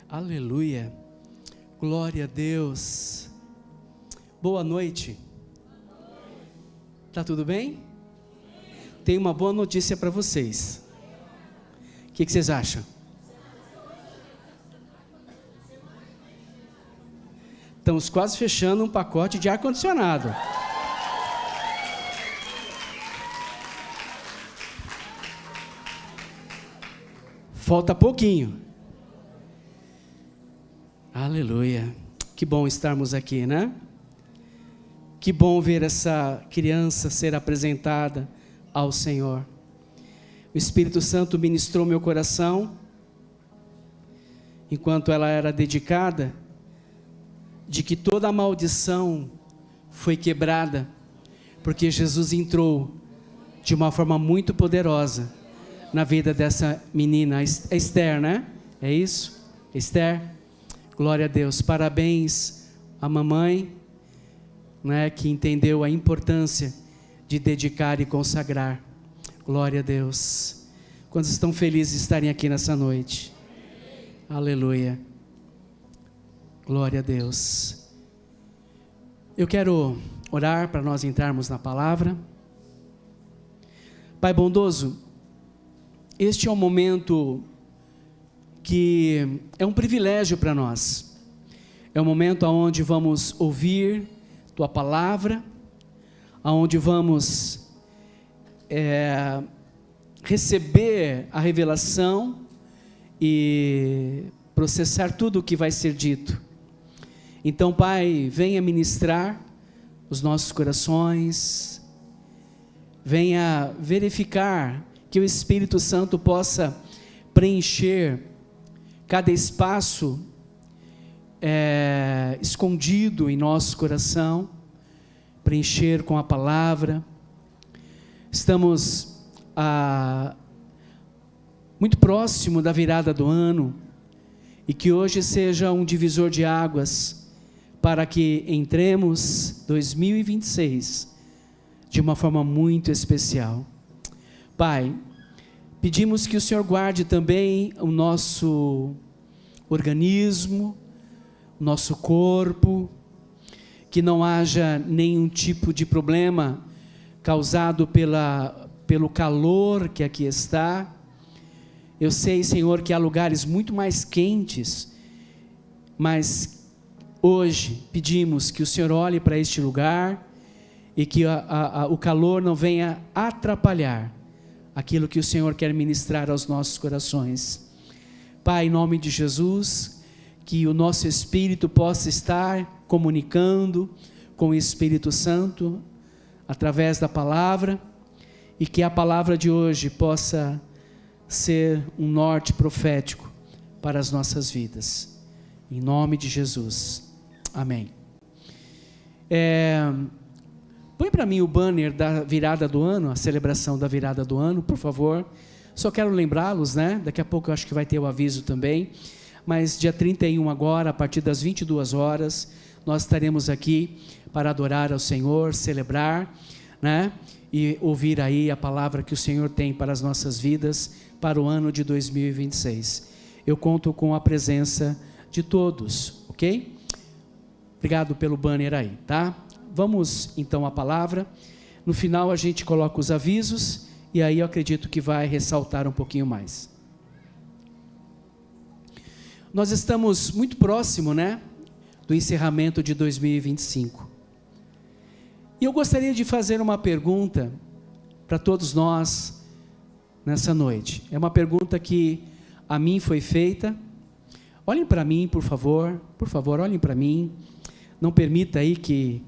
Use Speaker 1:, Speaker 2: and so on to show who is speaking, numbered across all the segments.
Speaker 1: Aleluia, glória a Deus. Boa noite. Tá tudo bem? Tenho uma boa notícia para vocês. O que vocês acham? Estamos quase fechando um pacote de ar-condicionado. Falta pouquinho. Aleluia. Que bom estarmos aqui, né? Que bom ver essa criança ser apresentada ao Senhor. O Espírito Santo ministrou meu coração, enquanto ela era dedicada, de que toda a maldição foi quebrada, porque Jesus entrou de uma forma muito poderosa na vida dessa menina, Esther, né? É isso? Esther, glória a Deus. Parabéns à mamãe, né, que entendeu a importância de dedicar e consagrar. Glória a Deus. Quantos estão felizes de estarem aqui nessa noite? Aleluia. Glória a Deus. Eu quero orar para nós entrarmos na palavra. Pai bondoso, este é um momento que é um privilégio para nós. É um momento onde vamos ouvir Tua palavra, onde vamos receber a revelação e processar tudo o que vai ser dito. Então, Pai, venha ministrar os nossos corações, venha verificar que o Espírito Santo possa preencher cada espaço escondido em nosso coração, preencher com a palavra. Estamos muito próximo da virada do ano, e que hoje seja um divisor de águas, para que entremos 2026 de uma forma muito especial. Pai, pedimos que o Senhor guarde também o nosso organismo, nosso corpo, que não haja nenhum tipo de problema causado pelo calor que aqui está. Eu sei, Senhor, que há lugares muito mais quentes, mas hoje pedimos que o Senhor olhe para este lugar e que o calor não venha atrapalhar aquilo que o Senhor quer ministrar aos nossos corações. Pai, em nome de Jesus, que o nosso espírito possa estar comunicando com o Espírito Santo através da palavra, e que a palavra de hoje possa ser um norte profético para as nossas vidas. Em nome de Jesus. Amém. Põe para mim o banner da virada do ano, a celebração da virada do ano, por favor. Só quero lembrá-los, né? Daqui a pouco eu acho que vai ter o aviso também. Mas dia 31 agora, a partir das 22 horas, nós estaremos aqui para adorar ao Senhor, celebrar, né? E ouvir aí a palavra que o Senhor tem para as nossas vidas, para o ano de 2026. Eu conto com a presença de todos, ok? Obrigado pelo banner aí, tá? Vamos então à palavra. No final a gente coloca os avisos, e aí eu acredito que vai ressaltar um pouquinho mais. Nós estamos muito próximo, né, do encerramento de 2025. E eu gostaria de fazer uma pergunta para todos nós nessa noite. É uma pergunta que a mim foi feita. Olhem para mim, por favor, olhem para mim. Não permita aí que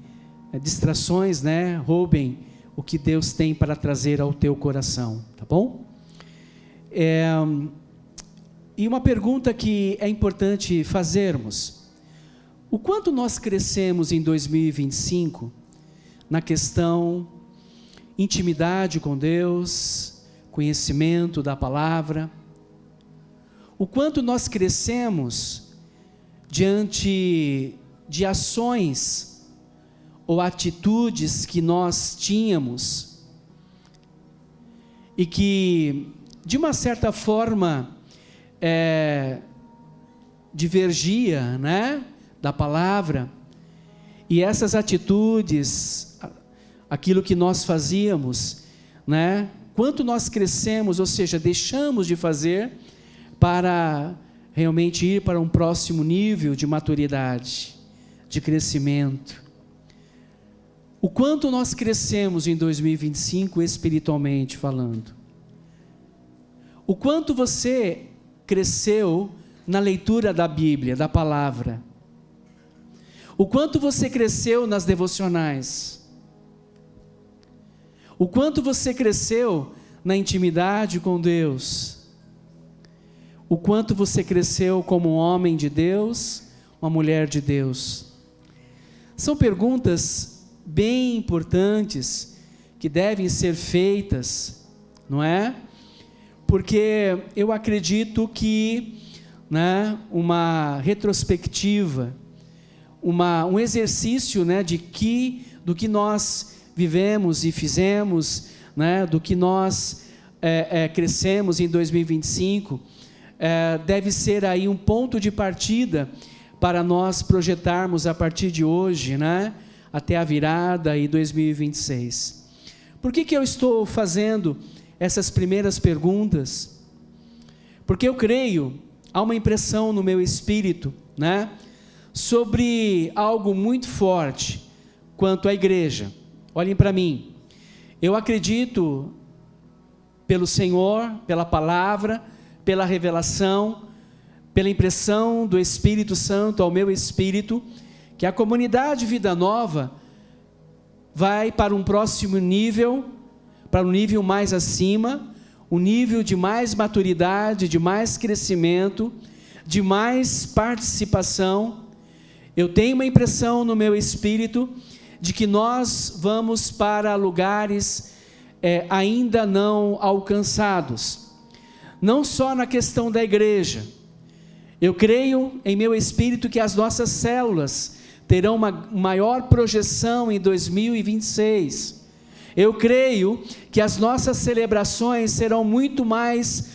Speaker 1: distrações, né, roubem o que Deus tem para trazer ao teu coração, tá bom? E uma pergunta que é importante fazermos: o quanto nós crescemos em 2025 na questão intimidade com Deus, conhecimento da palavra? O quanto nós crescemos diante de ações ou atitudes que nós tínhamos e que, de uma certa forma, divergia, né, da palavra, e essas atitudes, aquilo que nós fazíamos, né, quanto nós crescemos, ou seja, deixamos de fazer para realmente ir para um próximo nível de maturidade, de crescimento. O quanto nós crescemos em 2025 espiritualmente falando. O quanto você cresceu na leitura da Bíblia, da palavra. O quanto você cresceu nas devocionais. O quanto você cresceu na intimidade com Deus. O quanto você cresceu como um homem de Deus, uma mulher de Deus. São perguntas bem importantes que devem ser feitas, não é? Porque eu acredito que, né, uma retrospectiva, um exercício, né, do que nós vivemos e fizemos, né, do que nós crescemos em 2025, deve ser aí um ponto de partida para nós projetarmos a partir de hoje, né, até a virada em 2026. Por que eu estou fazendo essas primeiras perguntas? Porque eu creio, há uma impressão no meu espírito, né, sobre algo muito forte quanto à igreja. Olhem para mim, eu acredito pelo Senhor, pela palavra, pela revelação, pela impressão do Espírito Santo ao meu espírito, que a comunidade Vida Nova vai para um próximo nível, para um nível mais acima, um nível de mais maturidade, de mais crescimento, de mais participação. Eu tenho uma impressão no meu espírito de que nós vamos para lugares ainda não alcançados, não só na questão da igreja. Eu creio em meu espírito que as nossas células terão uma maior projeção em 2026. Eu creio que as nossas celebrações serão muito mais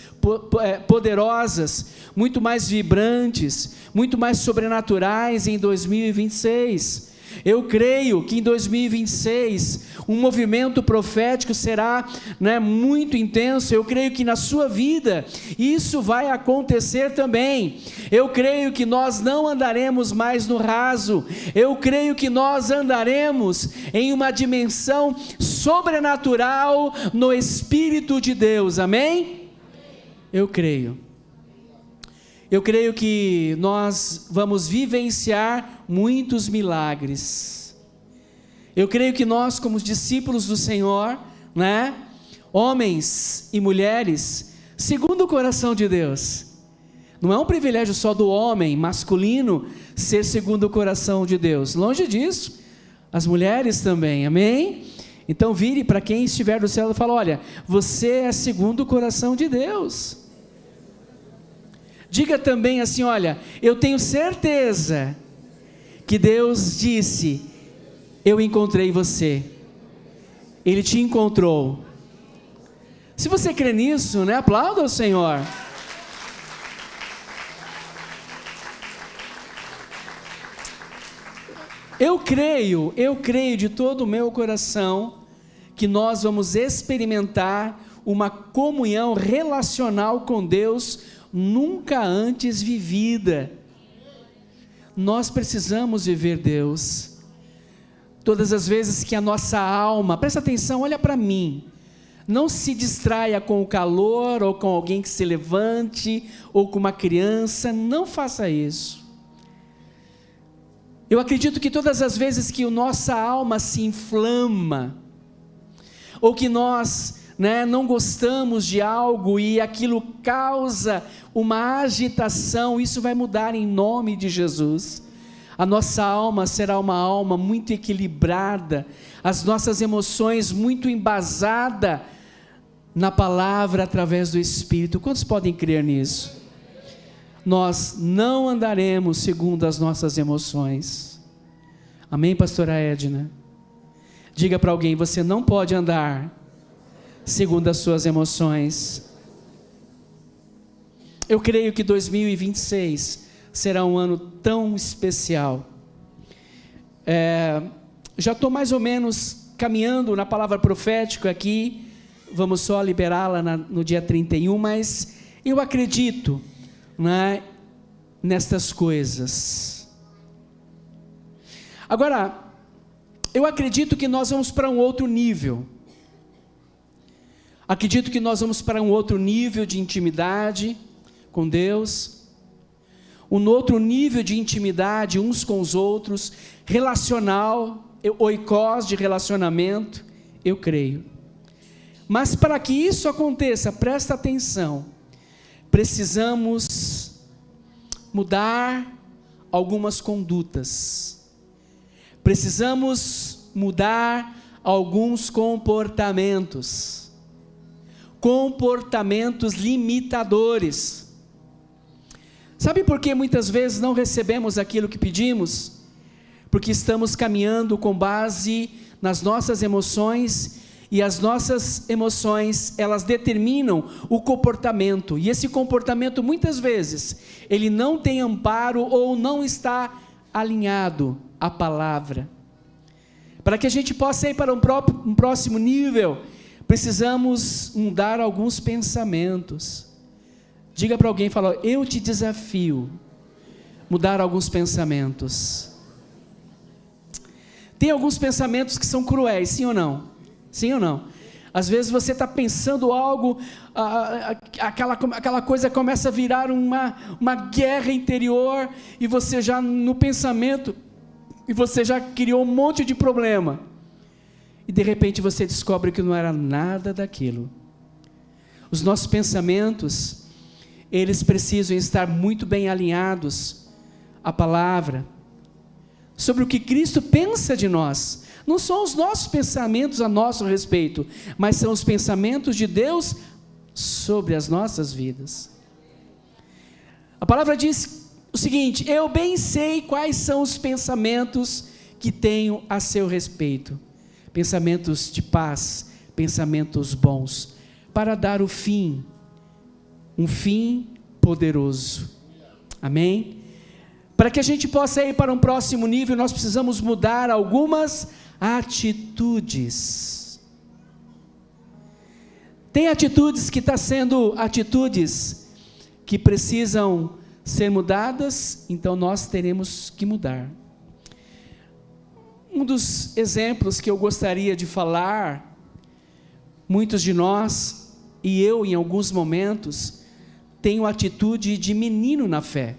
Speaker 1: poderosas, muito mais vibrantes, muito mais sobrenaturais em 2026. Eu creio que em 2026 um movimento profético será, né, muito intenso. Eu creio que na sua vida isso vai acontecer também. Eu creio que nós não andaremos mais no raso. Eu creio que nós andaremos em uma dimensão sobrenatural no Espírito de Deus. Amém? Eu creio. Eu creio que nós vamos vivenciar muitos milagres. Eu creio que nós, como discípulos do Senhor, né, homens e mulheres, segundo o coração de Deus, não é um privilégio só do homem masculino ser segundo o coração de Deus, longe disso, as mulheres também, amém? Então vire para quem estiver do céu e fala: olha, você é segundo o coração de Deus. Diga também assim: olha, eu tenho certeza que Deus disse: eu encontrei você. Ele te encontrou. Se você crê nisso, né, aplauda o Senhor. Eu creio de todo o meu coração que nós vamos experimentar uma comunhão relacional com Deus nunca antes vivida. Nós precisamos viver Deus. Todas as vezes que a nossa alma, presta atenção, olha para mim, não se distraia com o calor, ou com alguém que se levante, ou com uma criança, não faça isso. Eu acredito que todas as vezes que a nossa alma se inflama, ou que nós, né, não gostamos de algo e aquilo causa uma agitação, isso vai mudar em nome de Jesus. A nossa alma será uma alma muito equilibrada, as nossas emoções muito embasadas na palavra através do Espírito. Quantos podem crer nisso? Nós não andaremos segundo as nossas emoções. Amém, pastora Edna? Diga para alguém: você não pode andar segundo as suas emoções. eu creio que 2026 será um ano tão especial. Já estou mais ou menos caminhando na palavra profética aqui, vamos só liberá-la no dia 31, mas eu acredito, né, nestas coisas. Agora, eu acredito que nós vamos para um outro nível. Acredito que nós vamos para um outro nível de intimidade com Deus, um outro nível de intimidade uns com os outros, relacional, oikos de relacionamento, eu creio. Mas para que isso aconteça, presta atenção, precisamos mudar algumas condutas, precisamos mudar alguns comportamentos limitadores. Sabe por que muitas vezes não recebemos aquilo que pedimos? Porque estamos caminhando com base nas nossas emoções, e as nossas emoções, elas determinam o comportamento, e esse comportamento muitas vezes, ele não tem amparo ou não está alinhado à palavra. Para que a gente possa ir para um próximo nível, precisamos mudar alguns pensamentos. Diga para alguém, fala, eu te desafio, mudar alguns pensamentos. Tem alguns pensamentos que são cruéis, sim ou não? Sim ou não? Às vezes você está pensando algo, aquela coisa começa a virar uma guerra interior, e você já no pensamento, e você já criou um monte de problema, e de repente você descobre que não era nada daquilo. Os nossos pensamentos, eles precisam estar muito bem alinhados à palavra, sobre o que Cristo pensa de nós. Não são os nossos pensamentos a nosso respeito, mas são os pensamentos de Deus sobre as nossas vidas. A palavra diz o seguinte: eu bem sei quais são os pensamentos que tenho a seu respeito, pensamentos de paz, pensamentos bons, para dar um fim poderoso. Amém? Para que a gente possa ir para um próximo nível, nós precisamos mudar algumas atitudes. Tem atitudes que estão sendo atitudes que precisam ser mudadas, então nós teremos que mudar. Um dos exemplos que eu gostaria de falar, muitos de nós, e eu em alguns momentos, tenho atitude de menino na fé,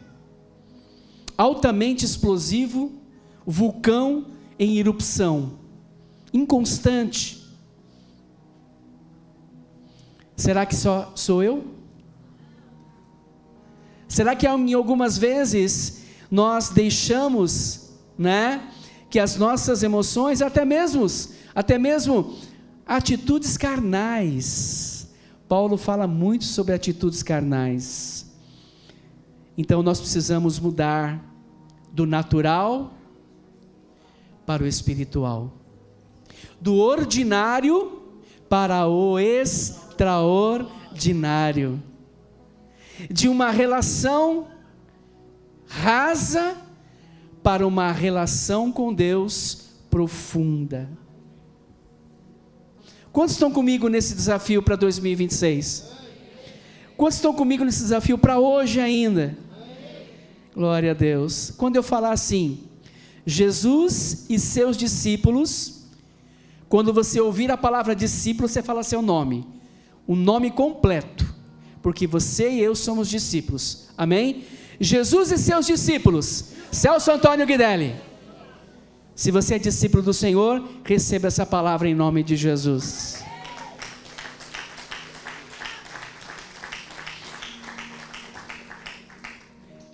Speaker 1: altamente explosivo, vulcão em erupção, inconstante. Será que só sou eu? Será que em algumas vezes nós deixamos, que as nossas emoções, até mesmo atitudes carnais, Paulo fala muito sobre atitudes carnais. Então nós precisamos mudar do natural para o espiritual, do ordinário para o extraordinário, de uma relação rasa para uma relação com Deus profunda. Quantos estão comigo nesse desafio para 2026? Quantos estão comigo nesse desafio para hoje ainda? Glória a Deus. Quando eu falar assim, Jesus e seus discípulos, quando você ouvir a palavra discípulo, você fala seu nome, o nome completo, porque você e eu somos discípulos, amém? Jesus e seus discípulos, Celso Antônio Guidelli. Se você é discípulo do Senhor, receba essa palavra em nome de Jesus.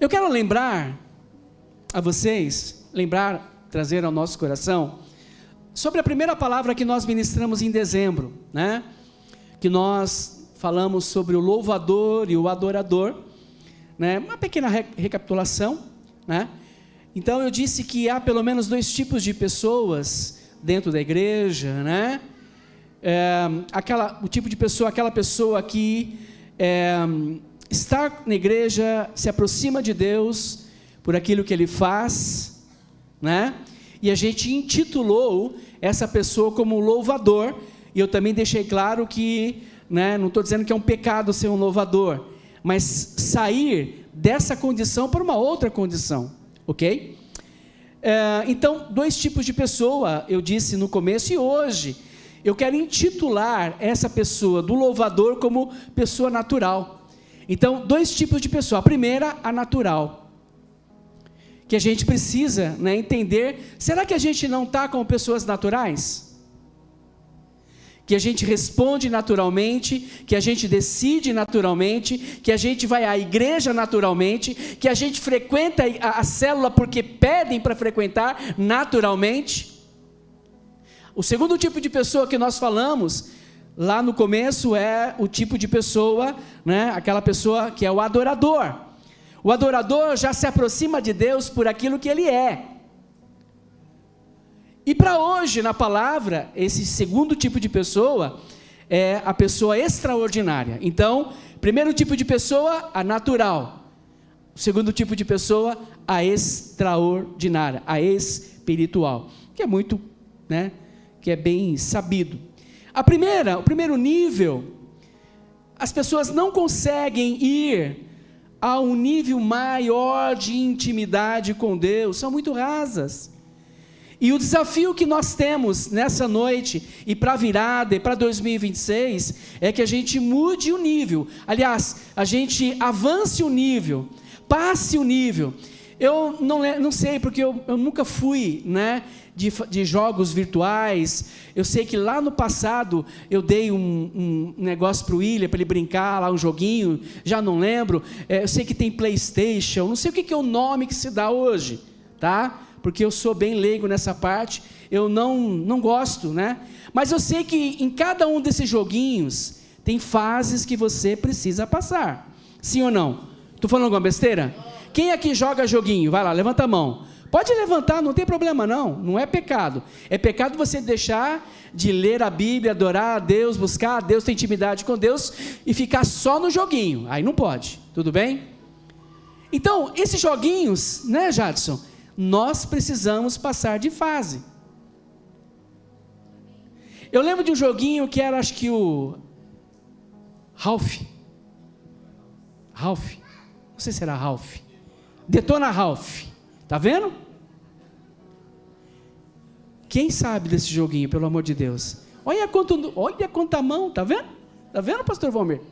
Speaker 1: Eu quero lembrar a vocês, trazer ao nosso coração, sobre a primeira palavra que nós ministramos em dezembro, que nós falamos sobre o louvador e o adorador, uma pequena recapitulação, Então eu disse que há pelo menos dois tipos de pessoas dentro da igreja, o tipo de pessoa, aquela pessoa que estar na igreja se aproxima de Deus por aquilo que ele faz, né? E a gente intitulou essa pessoa como louvador, e eu também deixei claro que, né, não estou dizendo que é um pecado ser um louvador, mas sair dessa condição para uma outra condição, ok? Então, 2 tipos de pessoa, eu disse no começo, e hoje eu quero intitular essa pessoa do louvador como pessoa natural. Então, 2 tipos de pessoa. A primeira, a natural, que a gente precisa, né, entender. Será que a gente não está com pessoas naturais? Que a gente responde naturalmente, que a gente decide naturalmente, que a gente vai à igreja naturalmente, que a gente frequenta a célula porque pedem para frequentar naturalmente? O segundo tipo de pessoa que nós falamos lá no começo é o tipo de pessoa, né, aquela pessoa que é o adorador. O adorador já se aproxima de Deus por aquilo que ele é. E para hoje, na palavra, esse segundo tipo de pessoa é a pessoa extraordinária. Então, primeiro tipo de pessoa, a natural. O segundo tipo de pessoa, a extraordinária, a espiritual, que é muito, né, que é bem sabido. O primeiro nível, as pessoas não conseguem ir a um nível maior de intimidade com Deus, são muito rasas. E o desafio que nós temos nessa noite, e para a virada, e para 2026, é que a gente mude o nível. Aliás, a gente avance o nível, passe o nível. Eu não sei, porque eu nunca fui, né, de jogos virtuais. Eu sei que lá no passado eu dei um negócio para o William, para ele brincar lá, um joguinho, já não lembro. Eu sei que tem PlayStation, não sei o que é o nome que se dá hoje, tá? Porque eu sou bem leigo nessa parte, eu não gosto, né? Mas eu sei que em cada um desses joguinhos, tem fases que você precisa passar, sim ou não? Estou falando alguma besteira? Quem aqui joga joguinho? Vai lá, levanta a mão. Pode levantar, não tem problema não é pecado. É pecado você deixar de ler a Bíblia, adorar a Deus, buscar a Deus, ter intimidade com Deus, e ficar só no joguinho, aí não pode, tudo bem? Então, esses joguinhos, né, Jadson? Nós precisamos passar de fase. Eu lembro de um joguinho que era, acho que o Ralph, não sei se era Ralph, Detona Ralph, tá vendo? Quem sabe desse joguinho, pelo amor de Deus? Olha quanta mão, tá vendo? Tá vendo, pastor Valmir?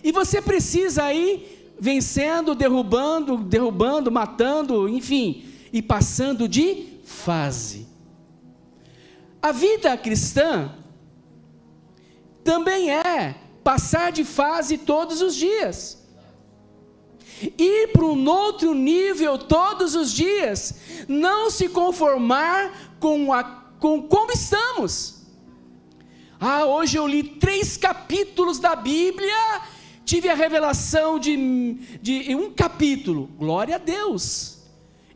Speaker 1: E você precisa ir vencendo, derrubando, matando, enfim, e passando de fase. A vida cristã também é passar de fase todos os dias, ir para um outro nível todos os dias, não se conformar com como estamos. Hoje eu li 3 capítulos da Bíblia, tive a revelação de um capítulo, glória a Deus.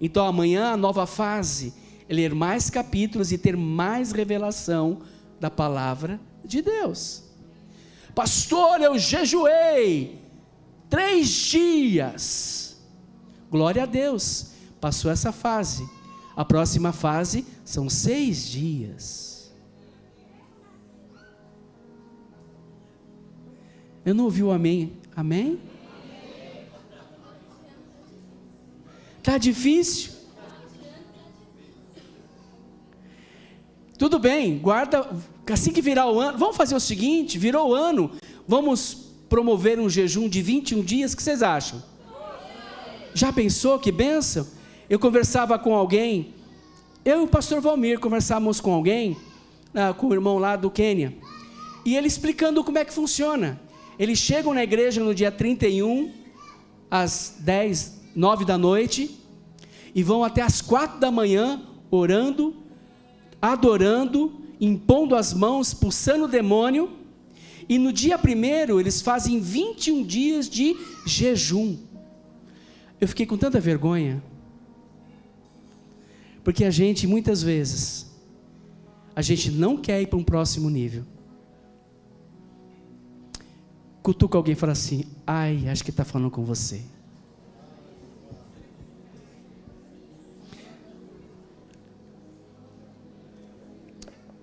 Speaker 1: Então amanhã a nova fase é ler mais capítulos e ter mais revelação da palavra de Deus. Pastor, eu jejuei 3 dias, glória a Deus, passou essa fase. A próxima fase são 6 dias. Eu não ouvi o amém? Amém? Está difícil? Tudo bem, guarda, assim que virar o ano, vamos fazer o seguinte, virou o ano, vamos promover um jejum de 21 dias, o que vocês acham? Já pensou que bênção? Eu conversava com alguém, eu e o pastor Valmir conversávamos com alguém, com o irmão lá do Quênia, e ele explicando como é que funciona. Eles chegam na igreja no dia 31, às 9 da noite, e vão até às 4 da manhã, orando, adorando, impondo as mãos, expulsando o demônio, e no dia 1º eles fazem 21 dias de jejum. Eu fiquei com tanta vergonha, porque a gente, muitas vezes, a gente não quer ir para um próximo nível. Cutuca alguém e fala assim: ai, acho que está falando com você.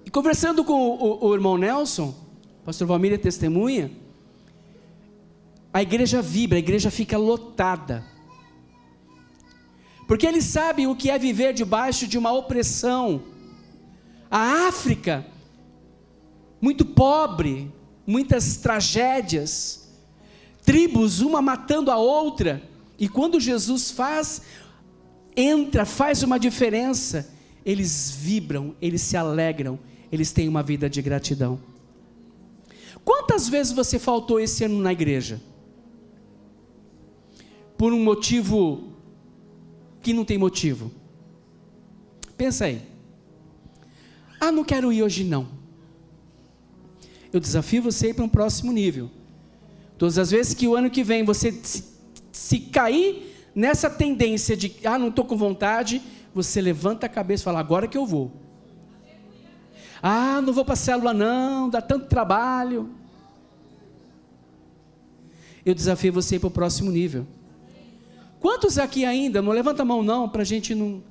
Speaker 1: E conversando com o irmão Nelson, pastor Valmir é testemunha, a igreja vibra, a igreja fica lotada. Porque eles sabem o que é viver debaixo de uma opressão. A África, muito pobre, muitas tragédias, tribos uma matando a outra, e quando Jesus faz uma diferença, eles vibram, eles se alegram, eles têm uma vida de gratidão. Quantas vezes você faltou esse ano na igreja? Por um motivo que não tem motivo. Pensa aí. Não quero ir hoje não. Eu desafio você a ir para um próximo nível. Todas as vezes que o ano que vem você se cair nessa tendência de, não estou com vontade, você levanta a cabeça e fala: agora que eu vou. Não vou para a célula não, dá tanto trabalho. Eu desafio você a ir para o próximo nível. Quantos aqui ainda, não levanta a mão não, para a gente não...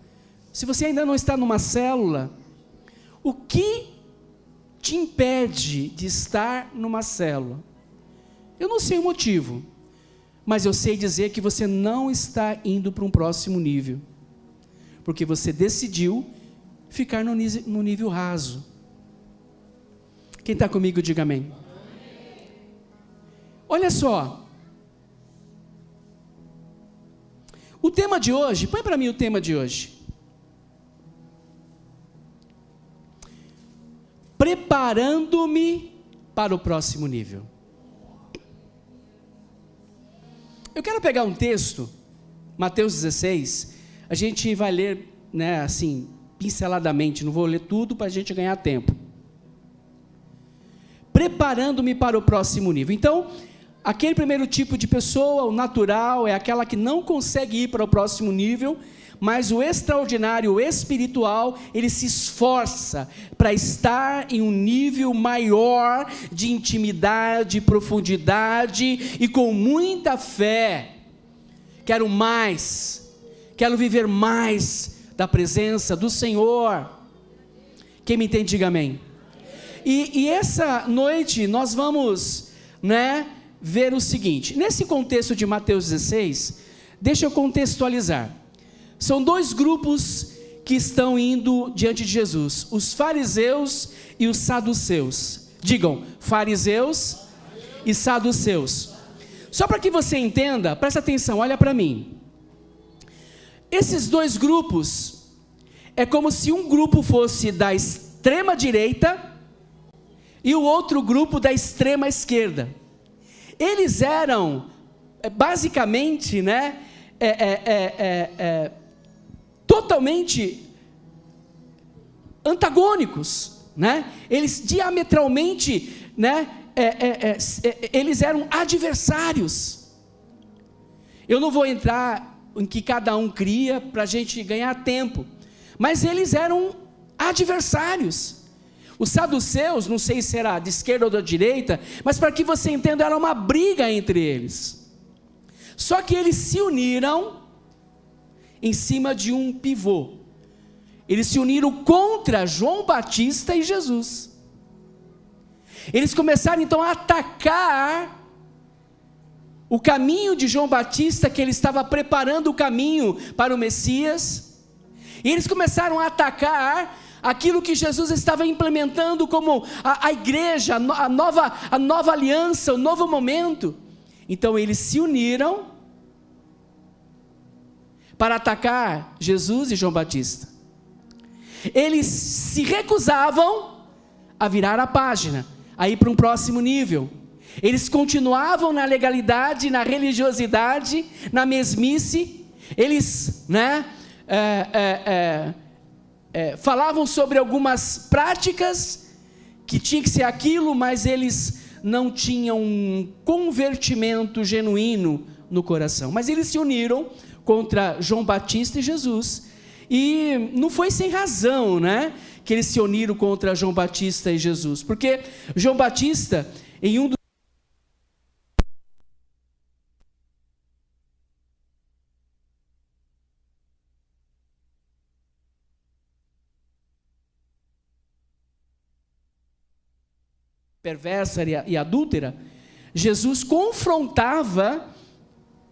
Speaker 1: Se você ainda não está numa célula, o que te impede de estar numa célula? Eu não sei o motivo, mas eu sei dizer que você não está indo para um próximo nível, porque você decidiu ficar no nível raso. Quem está comigo, diga amém. Olha só, o tema de hoje, põe para mim o tema de hoje. Preparando-me para o próximo nível. Eu quero pegar um texto, Mateus 16, a gente vai ler, assim, pinceladamente, não vou ler tudo para a gente ganhar tempo. Preparando-me para o próximo nível. Então, aquele primeiro tipo de pessoa, o natural, é aquela que não consegue ir para o próximo nível, mas o extraordinário, o espiritual, ele se esforça para estar em um nível maior de intimidade, profundidade e com muita fé. Quero mais, quero viver mais da presença do Senhor. Quem me entende, diga amém. E essa noite nós vamos, ver o seguinte, nesse contexto de Mateus 16, deixa eu contextualizar. São dois grupos que estão indo diante de Jesus, os fariseus e os saduceus. Digam, fariseus e saduceus. Só para que você entenda, presta atenção, olha para mim. Esses dois grupos, é como se um grupo fosse da extrema direita e o outro grupo da extrema esquerda. Eles eram, basicamente, totalmente antagônicos, Eles diametralmente, eles eram adversários. Eu não vou entrar em que cada um cria para a gente ganhar tempo, mas eles eram adversários. Os saduceus, não sei se era de esquerda ou da direita, mas para que você entenda, era uma briga entre eles. Só que eles se uniram em cima de um pivô. Eles se uniram contra João Batista e Jesus. Eles começaram então a atacar o caminho de João Batista, que ele estava preparando o caminho para o Messias. E eles começaram a atacar aquilo que Jesus estava implementando como a igreja, a nova aliança, o novo momento. Então eles se uniram para atacar Jesus e João Batista. Eles se recusavam a virar a página, a ir para um próximo nível. Eles continuavam na legalidade, na religiosidade, na mesmice. Eles, falavam sobre algumas práticas que tinha que ser aquilo, mas eles não tinham um convertimento genuíno no coração. Mas eles se uniram contra João Batista e Jesus, e não foi sem razão, que eles se uniram contra João Batista e Jesus, porque João Batista, em um dos perversa e adúltera, Jesus confrontava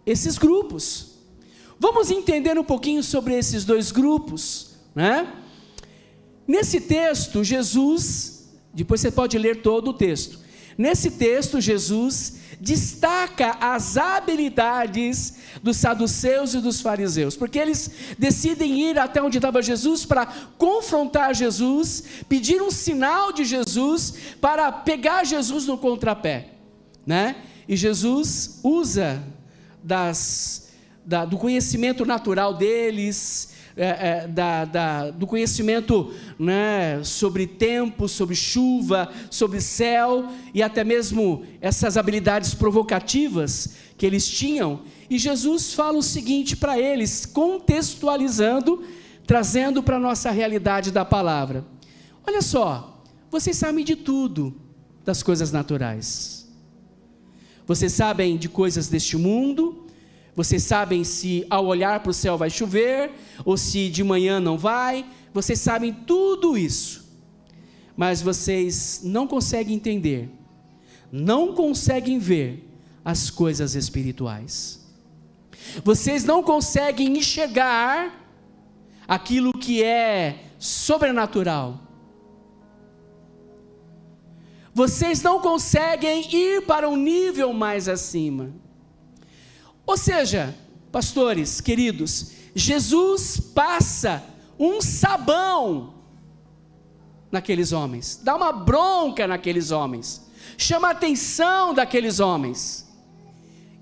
Speaker 1: esses grupos. Vamos entender um pouquinho sobre esses dois grupos, né? Nesse texto, Jesus, depois você pode ler todo o texto. Nesse texto, Jesus destaca as habilidades dos saduceus e dos fariseus, porque eles decidem ir até onde estava Jesus para confrontar Jesus, pedir um sinal de Jesus para pegar Jesus no contrapé, né? E Jesus usa do conhecimento natural deles, do conhecimento, né, sobre tempo, sobre chuva, sobre céu, e até mesmo essas habilidades provocativas que eles tinham, e Jesus fala o seguinte para eles, contextualizando, trazendo para a nossa realidade da palavra: olha só, vocês sabem de tudo das coisas naturais, vocês sabem de coisas deste mundo, vocês sabem se ao olhar para o céu vai chover, ou se de manhã não vai, vocês sabem tudo isso, mas vocês não conseguem entender, não conseguem ver as coisas espirituais, vocês não conseguem enxergar aquilo que é sobrenatural, vocês não conseguem ir para um nível mais acima. Ou seja, pastores queridos, Jesus passa um sabão naqueles homens, dá uma bronca naqueles homens, chama a atenção daqueles homens,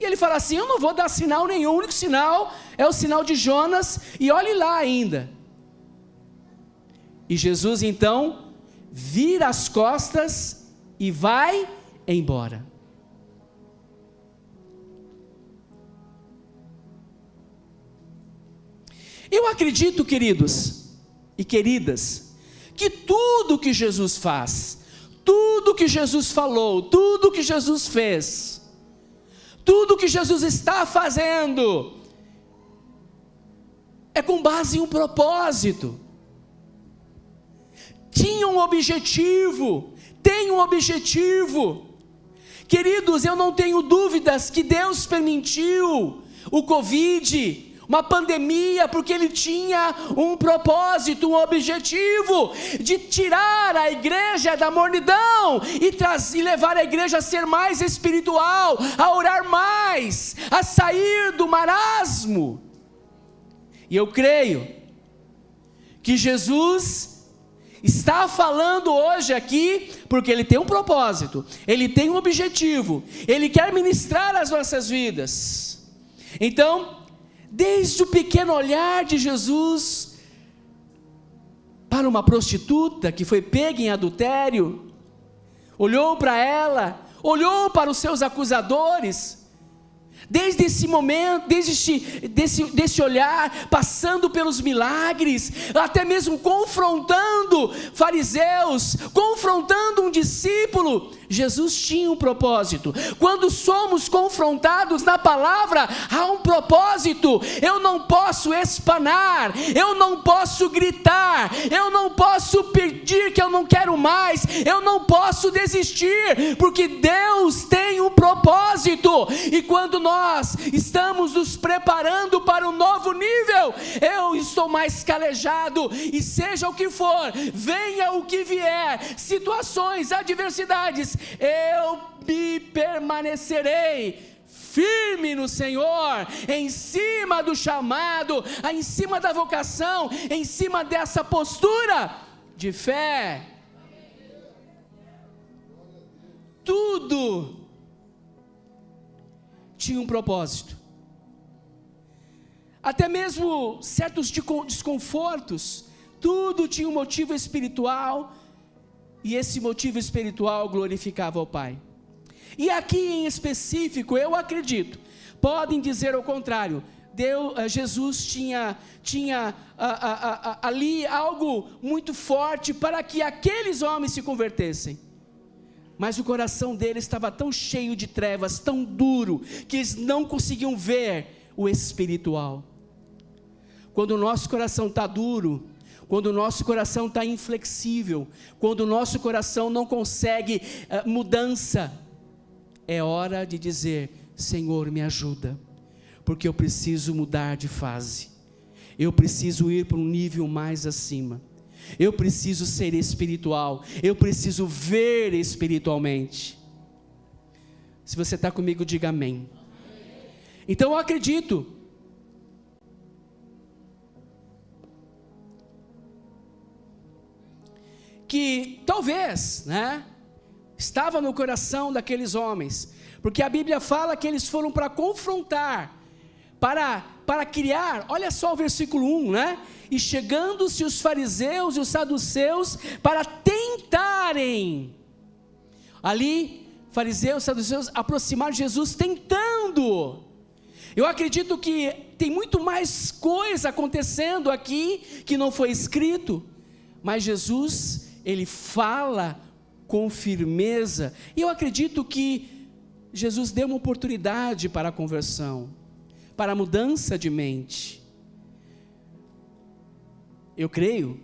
Speaker 1: e ele fala assim: eu não vou dar sinal nenhum, o único sinal é o sinal de Jonas, e olhe lá ainda. E Jesus então vira as costas e vai embora. Eu acredito, queridos e queridas, que tudo que Jesus faz, tudo que Jesus falou, tudo que Jesus fez, tudo que Jesus está fazendo, é com base em um propósito, tinha um objetivo, tem um objetivo. Queridos, eu não tenho dúvidas que Deus permitiu o Covid, uma pandemia, porque Ele tinha um propósito, um objetivo, de tirar a igreja da mornidão, e levar a igreja a ser mais espiritual, a orar mais, a sair do marasmo. E eu creio que Jesus está falando hoje aqui, porque Ele tem um propósito, Ele tem um objetivo, Ele quer ministrar as nossas vidas. Então, desde o pequeno olhar de Jesus para uma prostituta que foi pega em adultério, olhou para ela, olhou para os seus acusadores, desde esse momento, desse olhar, passando pelos milagres, até mesmo confrontando fariseus, confrontando um discípulo, Jesus tinha um propósito. Quando somos confrontados na palavra, há um propósito. Eu não posso espanar, eu não posso gritar, eu não posso pedir que eu não quero mais, eu não posso desistir, porque Deus tem um propósito. E quando nós estamos nos preparando para um novo nível, eu estou mais calejado, e seja o que for, venha o que vier, situações, adversidades, eu me permanecerei firme no Senhor, em cima do chamado, em cima da vocação, em cima dessa postura de fé. Tudo tinha um propósito, até mesmo certos desconfortos, tudo tinha um motivo espiritual, e esse motivo espiritual glorificava ao Pai. E aqui em específico, eu acredito, podem dizer o contrário, Jesus tinha ali algo muito forte para que aqueles homens se convertessem, mas o coração deles estava tão cheio de trevas, tão duro, que eles não conseguiam ver o espiritual. Quando o nosso coração está duro, quando o nosso coração está inflexível, quando o nosso coração não consegue mudança, é hora de dizer: Senhor, me ajuda, porque eu preciso mudar de fase, eu preciso ir para um nível mais acima, eu preciso ser espiritual, eu preciso ver espiritualmente. Se você está comigo, diga amém. Então eu acredito que talvez, estava no coração daqueles homens, porque a Bíblia fala que eles foram para confrontar, para criar, olha só o versículo 1, e chegando-se os fariseus e os saduceus para tentarem, ali, fariseus e saduceus aproximaram de Jesus tentando. Eu acredito que tem muito mais coisa acontecendo aqui, que não foi escrito, mas Jesus, ele fala com firmeza, e eu acredito que Jesus deu uma oportunidade para a conversão, para a mudança de mente. Eu creio,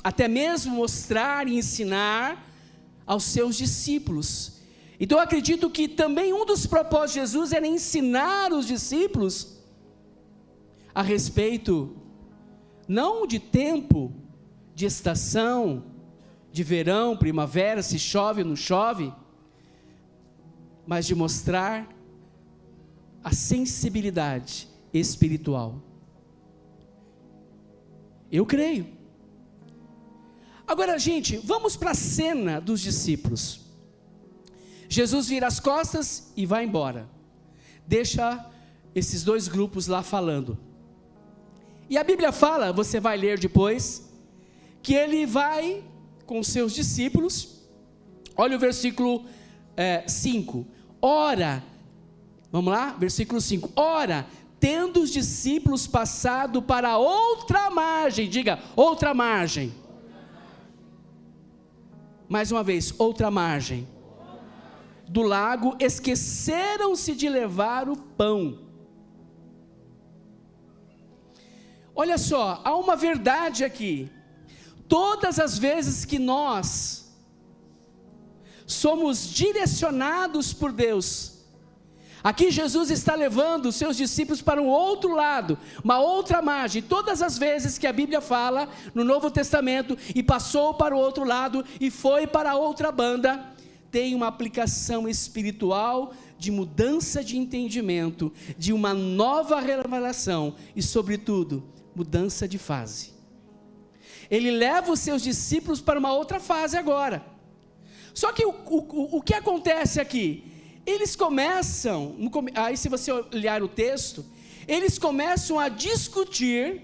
Speaker 1: até mesmo mostrar e ensinar aos seus discípulos. Então eu acredito que também um dos propósitos de Jesus era ensinar os discípulos a respeito, não de tempo, de estação, de verão, primavera, se chove ou não chove, mas de mostrar a sensibilidade espiritual. Eu creio. Agora, gente, vamos para a cena dos discípulos. Jesus vira as costas e vai embora, deixa esses dois grupos lá falando, e a Bíblia fala, você vai ler depois, que ele vai com seus discípulos. Olha o versículo 5, ora, vamos lá, versículo 5, ora, tendo os discípulos passado para outra margem, diga, outra margem, mais uma vez, outra margem, do lago, esqueceram-se de levar o pão. Olha só, há uma verdade aqui, todas as vezes que nós somos direcionados por Deus, aqui Jesus está levando os seus discípulos para um outro lado, uma outra margem, todas as vezes que a Bíblia fala no Novo Testamento, e passou para o outro lado, e foi para a outra banda, tem uma aplicação espiritual, de mudança de entendimento, de uma nova revelação, e sobretudo, mudança de fase. Ele leva os seus discípulos para uma outra fase agora, só que o que acontece aqui? Eles começam, aí se você olhar o texto, eles começam a discutir,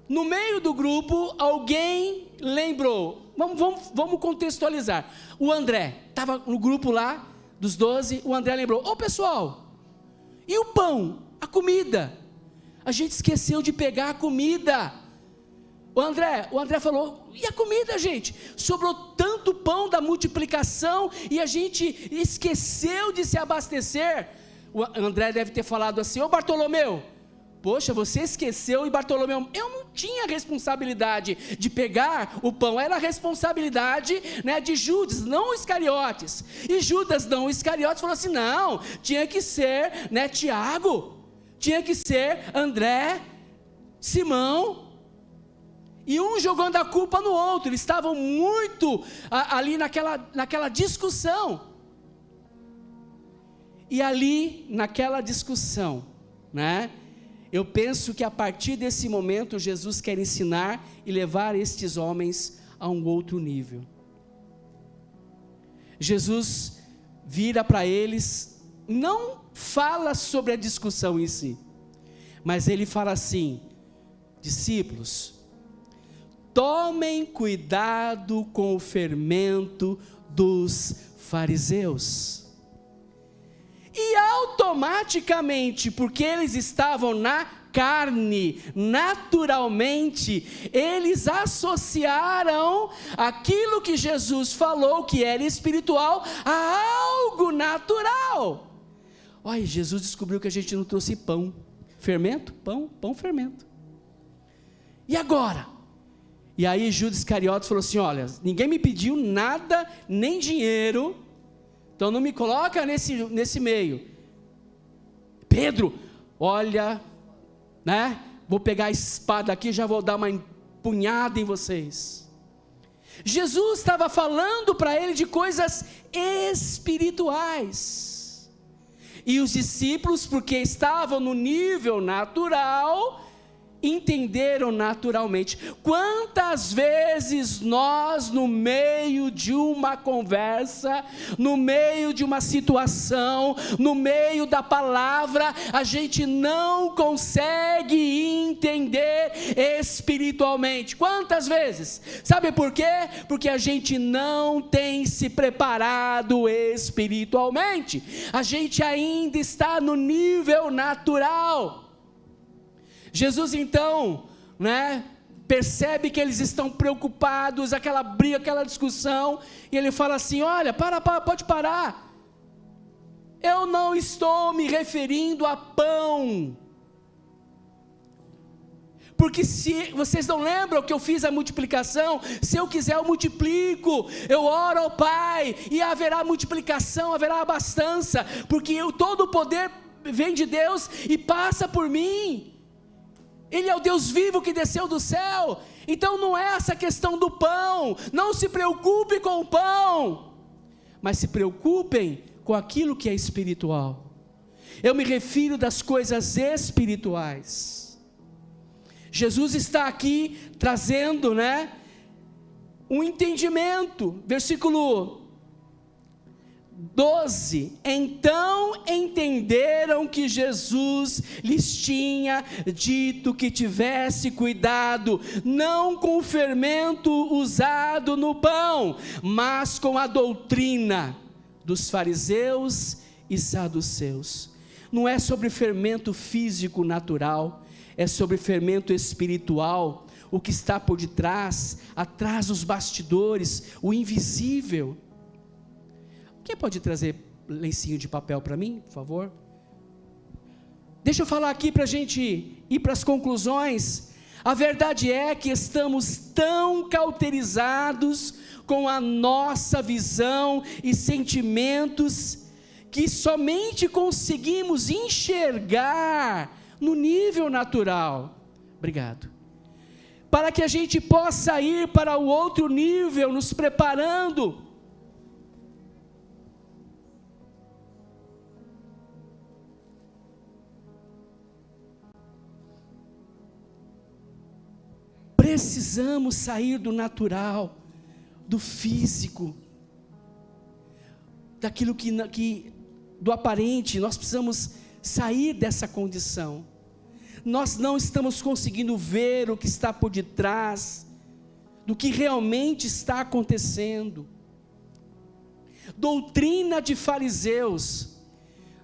Speaker 1: no meio do grupo, alguém lembrou, vamos contextualizar, o André, estava no grupo lá, dos 12, o André lembrou, pessoal, e o pão, a comida, a gente esqueceu de pegar a comida. O André falou, e a comida, gente? Sobrou tanto pão da multiplicação, e a gente esqueceu de se abastecer. O André deve ter falado assim, Bartolomeu, poxa, você esqueceu, e Bartolomeu, eu não tinha responsabilidade de pegar o pão, era a responsabilidade de Judas, não Iscariotes, e Judas não Iscariotes falou assim, não, tinha que ser Tiago, tinha que ser André, Simão, e um jogando a culpa no outro, eles estavam muito ali naquela discussão, e ali naquela discussão, eu penso que a partir desse momento, Jesus quer ensinar e levar estes homens a um outro nível. Jesus vira para eles, não fala sobre a discussão em si, mas ele fala assim, discípulos, tomem cuidado com o fermento dos fariseus. E automaticamente, porque eles estavam na carne, naturalmente, eles associaram aquilo que Jesus falou, que era espiritual, a algo natural. Olha, Jesus descobriu que a gente não trouxe pão, fermento, pão, fermento. E agora? E aí Judas Iscariotes falou assim: olha, ninguém me pediu nada, nem dinheiro, então não me coloca nesse meio. Pedro, olha, né? Vou pegar a espada aqui, já vou dar uma empunhada em vocês. Jesus estava falando para ele de coisas espirituais. E os discípulos, porque estavam no nível natural, entenderam naturalmente. Quantas vezes nós, no meio de uma conversa, no meio de uma situação, no meio da palavra, a gente não consegue entender espiritualmente? Quantas vezes? Sabe por quê? Porque a gente não tem se preparado espiritualmente. A gente ainda está no nível natural. Jesus então, né, percebe que eles estão preocupados, aquela briga, aquela discussão, e ele fala assim: olha, pode parar, eu não estou me referindo a pão, porque se vocês não lembram que eu fiz a multiplicação, se eu quiser eu multiplico, eu oro ao Pai, e haverá multiplicação, haverá abastança, porque todo o poder vem de Deus e passa por mim. Ele é o Deus vivo que desceu do céu. Então não é essa questão do pão. Não se preocupe com o pão, mas se preocupem com aquilo que é espiritual. Eu me refiro das coisas espirituais. Jesus está aqui trazendo, né, um entendimento. Versículo 12, então entenderam que Jesus lhes tinha dito que tivesse cuidado, não com o fermento usado no pão, mas com a doutrina dos fariseus e saduceus. Não é sobre fermento físico natural, é sobre fermento espiritual, o que está por detrás, atrás dos bastidores, o invisível. Quem pode trazer lencinho de papel para mim, por favor? Deixa eu falar aqui para a gente ir para as conclusões. A verdade é que estamos tão cauterizados com a nossa visão e sentimentos, que somente conseguimos enxergar no nível natural. Obrigado. Para que a gente possa ir para o outro nível, nos preparando. Precisamos sair do natural, do físico, daquilo do aparente. Nós precisamos sair dessa condição. Nós não estamos conseguindo ver o que está por detrás, do que realmente está acontecendo. Doutrina de fariseus.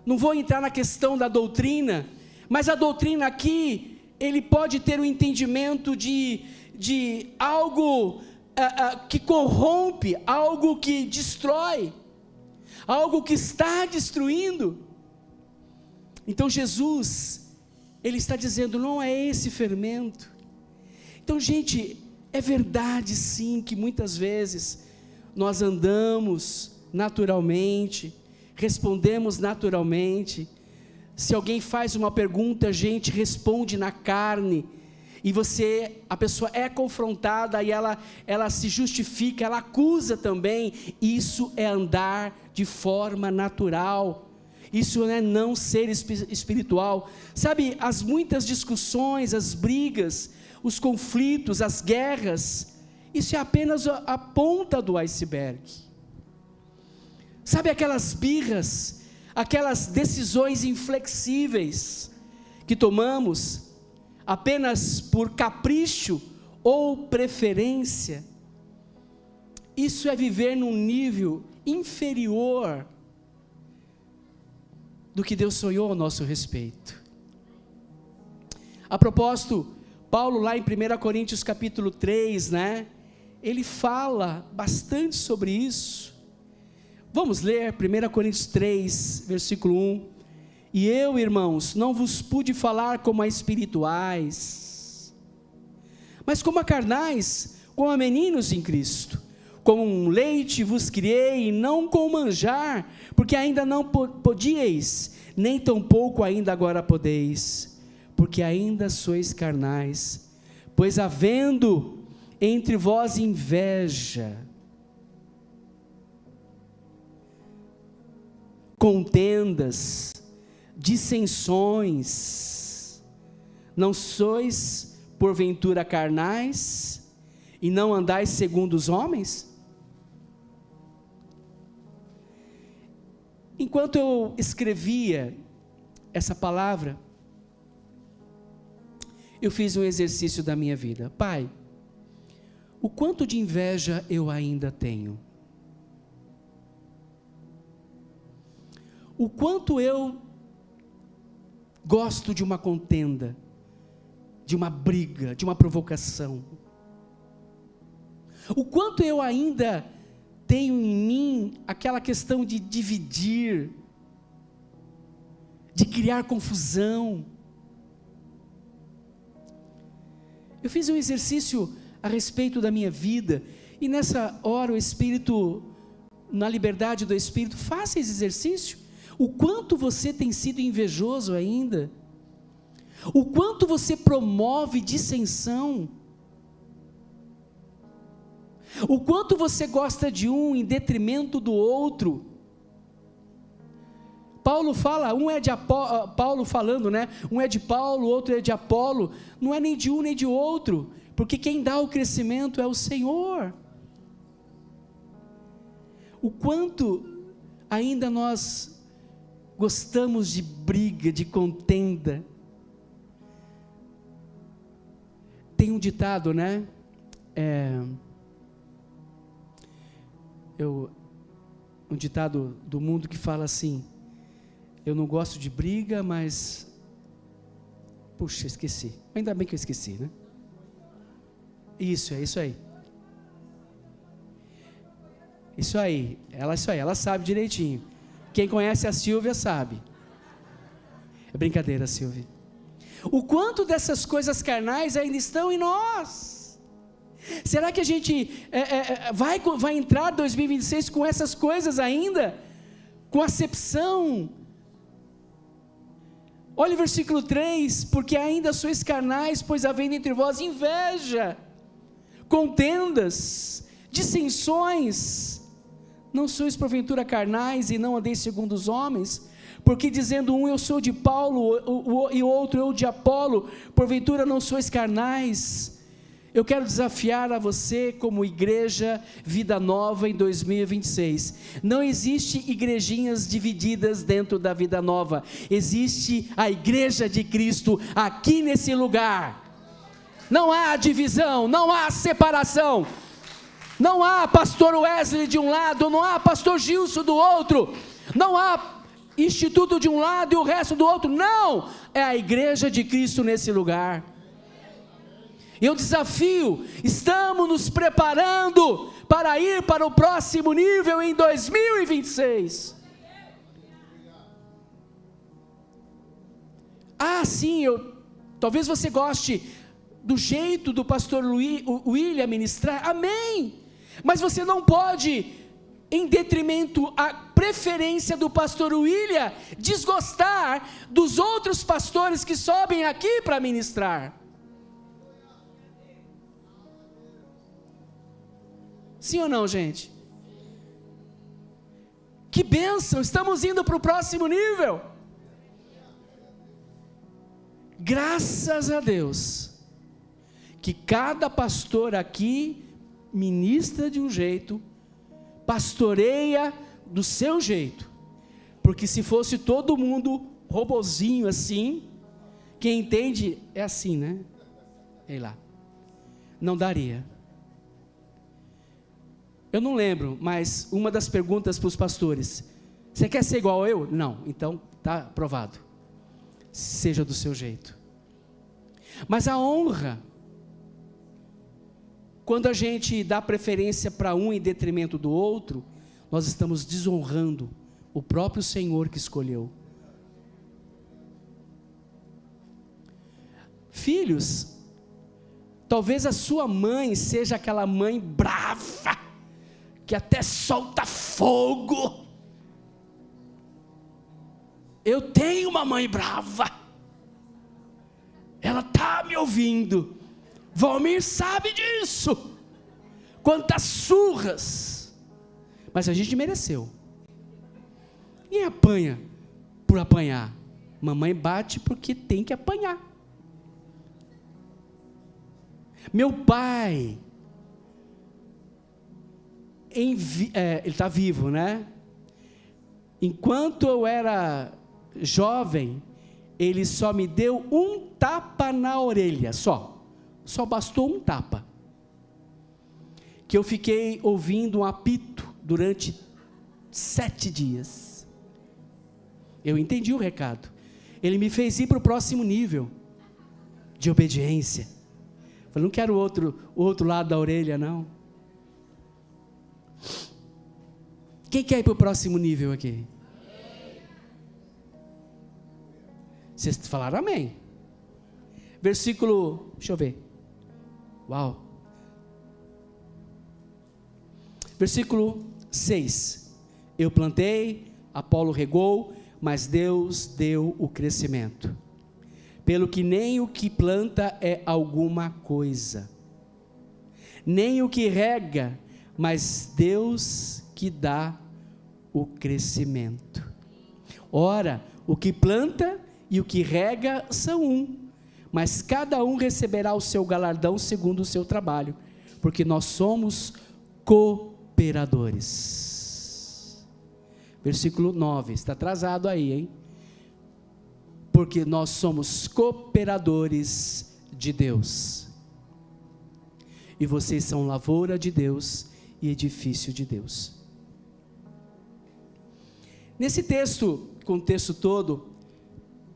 Speaker 1: Não vou entrar na questão da doutrina, mas a doutrina aqui, ele pode ter um entendimento de algo que corrompe, algo que destrói, algo que está destruindo. Então Jesus, ele está dizendo, não é esse fermento. Então, gente, é verdade sim, que muitas vezes nós andamos naturalmente, respondemos naturalmente. Se alguém faz uma pergunta, a gente responde na carne, e a pessoa é confrontada, e ela se justifica, ela acusa também. Isso é andar de forma natural, isso é não ser espiritual. Sabe, as muitas discussões, as brigas, os conflitos, as guerras, isso é apenas a ponta do iceberg. Sabe aquelas birras, aquelas decisões inflexíveis que tomamos apenas por capricho ou preferência? Isso é viver num nível inferior do que Deus sonhou a nosso respeito. A propósito, Paulo lá em 1 Coríntios capítulo 3, né, ele fala bastante sobre isso. Vamos ler 1 Coríntios 3, versículo 1. E eu, irmãos, não vos pude falar como a espirituais, mas como a carnais, como a meninos em Cristo. Como um leite vos criei, e não com manjar, porque ainda não podíeis, nem tampouco ainda agora podeis, porque ainda sois carnais. Pois havendo entre vós inveja, contendas, dissensões, não sois porventura carnais, e não andais segundo os homens? Enquanto eu escrevia essa palavra, eu fiz um exercício da minha vida. Pai, o quanto de inveja eu ainda tenho? O quanto eu gosto de uma contenda, de uma briga, de uma provocação? O quanto eu ainda tenho em mim aquela questão de dividir, de criar confusão? Eu fiz um exercício a respeito da minha vida, e nessa hora o Espírito, na liberdade do Espírito, faça esse exercício. O quanto você tem sido invejoso ainda? O quanto você promove dissensão? O quanto você gosta de um em detrimento do outro? Paulo fala, Paulo falando, né? Um é de Paulo, outro é de Apolo. Não é nem de um nem de outro, porque quem dá o crescimento é o Senhor. O quanto ainda nós gostamos de briga, de contenda. Tem um ditado, né? Um ditado do mundo que fala assim: eu não gosto de briga, mas... Puxa, esqueci. Ainda bem que eu esqueci, né? Isso aí. Isso aí, ela sabe direitinho. Quem conhece a Silvia sabe. É brincadeira, Silvia. O quanto dessas coisas carnais ainda estão em nós? Será que a gente vai entrar 2026 com essas coisas ainda? Com acepção? Olha o versículo 3, porque ainda sois carnais, pois havendo entre vós inveja, contendas, dissensões, não sois porventura carnais e não andeis segundo os homens? Porque dizendo um, eu sou de Paulo, e o outro, eu de Apolo, porventura não sois carnais? Eu quero desafiar a você como igreja Vida Nova em 2026, não existe igrejinhas divididas dentro da Vida Nova, existe a igreja de Cristo aqui nesse lugar, não há divisão, não há separação, não há pastor Wesley de um lado, não há pastor Gilson do outro, não há instituto de um lado e o resto do outro, não, é a igreja de Cristo nesse lugar. Eu desafio, estamos nos preparando para ir para o próximo nível em 2026. Sim, talvez você goste do jeito do pastor William ministrar, amém, mas você não pode, em detrimento à preferência do pastor William, desgostar dos outros pastores que sobem aqui para ministrar. Sim ou não, gente? Que bênção, estamos indo para o próximo nível. Graças a Deus, que cada pastor aqui ministra de um jeito, pastoreia do seu jeito, porque se fosse todo mundo robozinho assim, quem entende é assim, né? Sei lá, não daria. Eu não lembro, mas uma das perguntas para os pastores: você quer ser igual a eu? Não, então está aprovado, seja do seu jeito. Mas a honra, quando a gente dá preferência para um em detrimento do outro, nós estamos desonrando o próprio Senhor que escolheu. Filhos, Talvez a sua mãe seja aquela mãe brava, que até solta fogo. Eu tenho uma mãe brava, ela está me ouvindo, Valmir sabe disso, quantas surras, mas a gente mereceu. Ninguém apanha por apanhar, mamãe bate porque tem que apanhar. Meu pai, ele está vivo, né? Enquanto eu era jovem, ele só me deu um tapa na orelha, só bastou um tapa, que eu fiquei ouvindo um apito durante 7 dias, eu entendi o recado, ele me fez ir para o próximo nível, de obediência, eu não quero o outro lado da orelha não. Quem quer ir para o próximo nível aqui? Vocês falaram amém. Versículo, deixa eu ver. Uau. Versículo 6. Eu plantei, Apolo regou, mas Deus deu o crescimento. Pelo que nem o que planta é alguma coisa, nem o que rega, mas Deus que dá o crescimento. Ora, o que planta e o que rega são um, mas cada um receberá o seu galardão segundo o seu trabalho, porque nós somos cooperadores. Versículo 9, está atrasado aí, hein? Porque nós somos cooperadores de Deus, e vocês são lavoura de Deus e edifício de Deus. Nesse texto, contexto todo,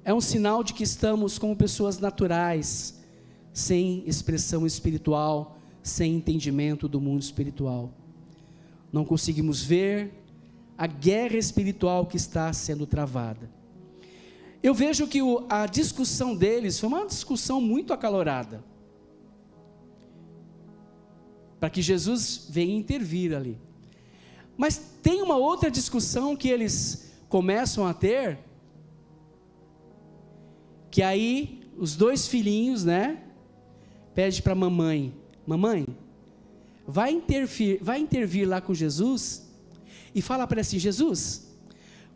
Speaker 1: é um sinal de que estamos como pessoas naturais, sem expressão espiritual, sem entendimento do mundo espiritual. Não conseguimos ver a guerra espiritual que está sendo travada. Eu vejo que a discussão deles foi uma discussão muito acalorada, para que Jesus venha intervir ali. Mas tem uma outra discussão que eles começam a ter, que aí os 2 filhinhos, né, pede para mamãe, vai intervir lá com Jesus, e fala para ele assim, Jesus,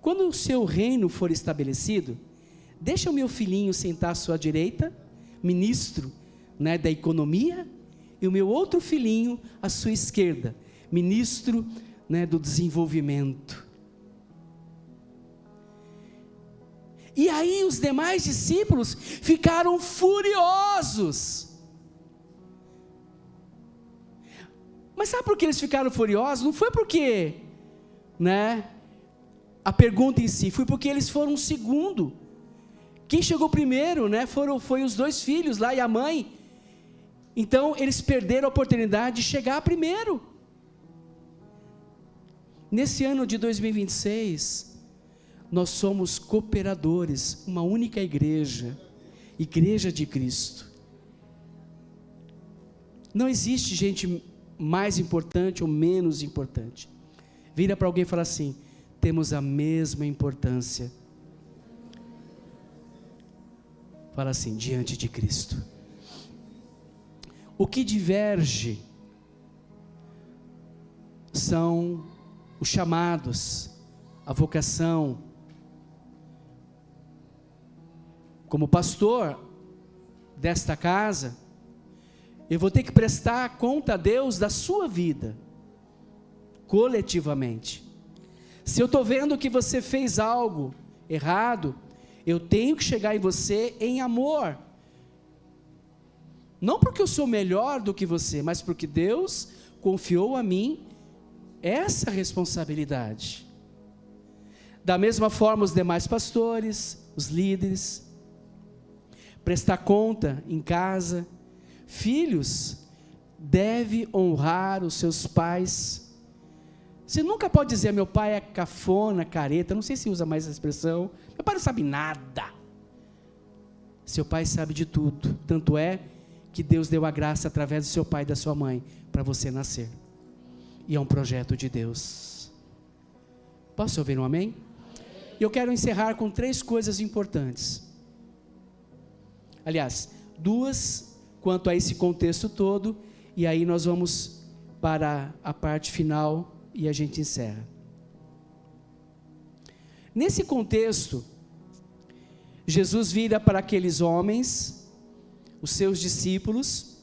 Speaker 1: quando o seu reino for estabelecido, deixa o meu filhinho sentar à sua direita, ministro, né, da economia, e o meu outro filhinho à sua esquerda, ministro, né, do desenvolvimento. E aí os demais discípulos ficaram furiosos. Mas sabe por que eles ficaram furiosos? Não foi porque, né, a pergunta em si, foi porque eles foram segundo. Quem chegou primeiro, né, foi os 2 filhos lá e a mãe. Então eles perderam a oportunidade de chegar primeiro. Nesse ano de 2026, nós somos cooperadores, uma única igreja, igreja de Cristo. Não existe gente mais importante ou menos importante. Vira para alguém e fala assim, temos a mesma importância. Fala assim, diante de Cristo. O que diverge são os chamados, a vocação. Como pastor desta casa, eu vou ter que prestar conta a Deus da sua vida, coletivamente. Se eu estou vendo que você fez algo errado, eu tenho que chegar em você em amor, não porque eu sou melhor do que você, mas porque Deus confiou a mim essa responsabilidade. Da mesma forma os demais pastores, os líderes, prestar conta em casa. Filhos, deve honrar os seus pais. Você nunca pode dizer, meu pai é cafona, careta, não sei se usa mais essa expressão, meu pai não sabe nada. Seu pai sabe de tudo, tanto é que Deus deu a graça através do seu pai e da sua mãe para você nascer. E é um projeto de Deus. Posso ouvir um amém? E eu quero encerrar com 3 coisas importantes. Aliás, 2 quanto a esse contexto todo, e aí nós vamos para a parte final e a gente encerra. Nesse contexto, Jesus vira para aqueles homens, os seus discípulos,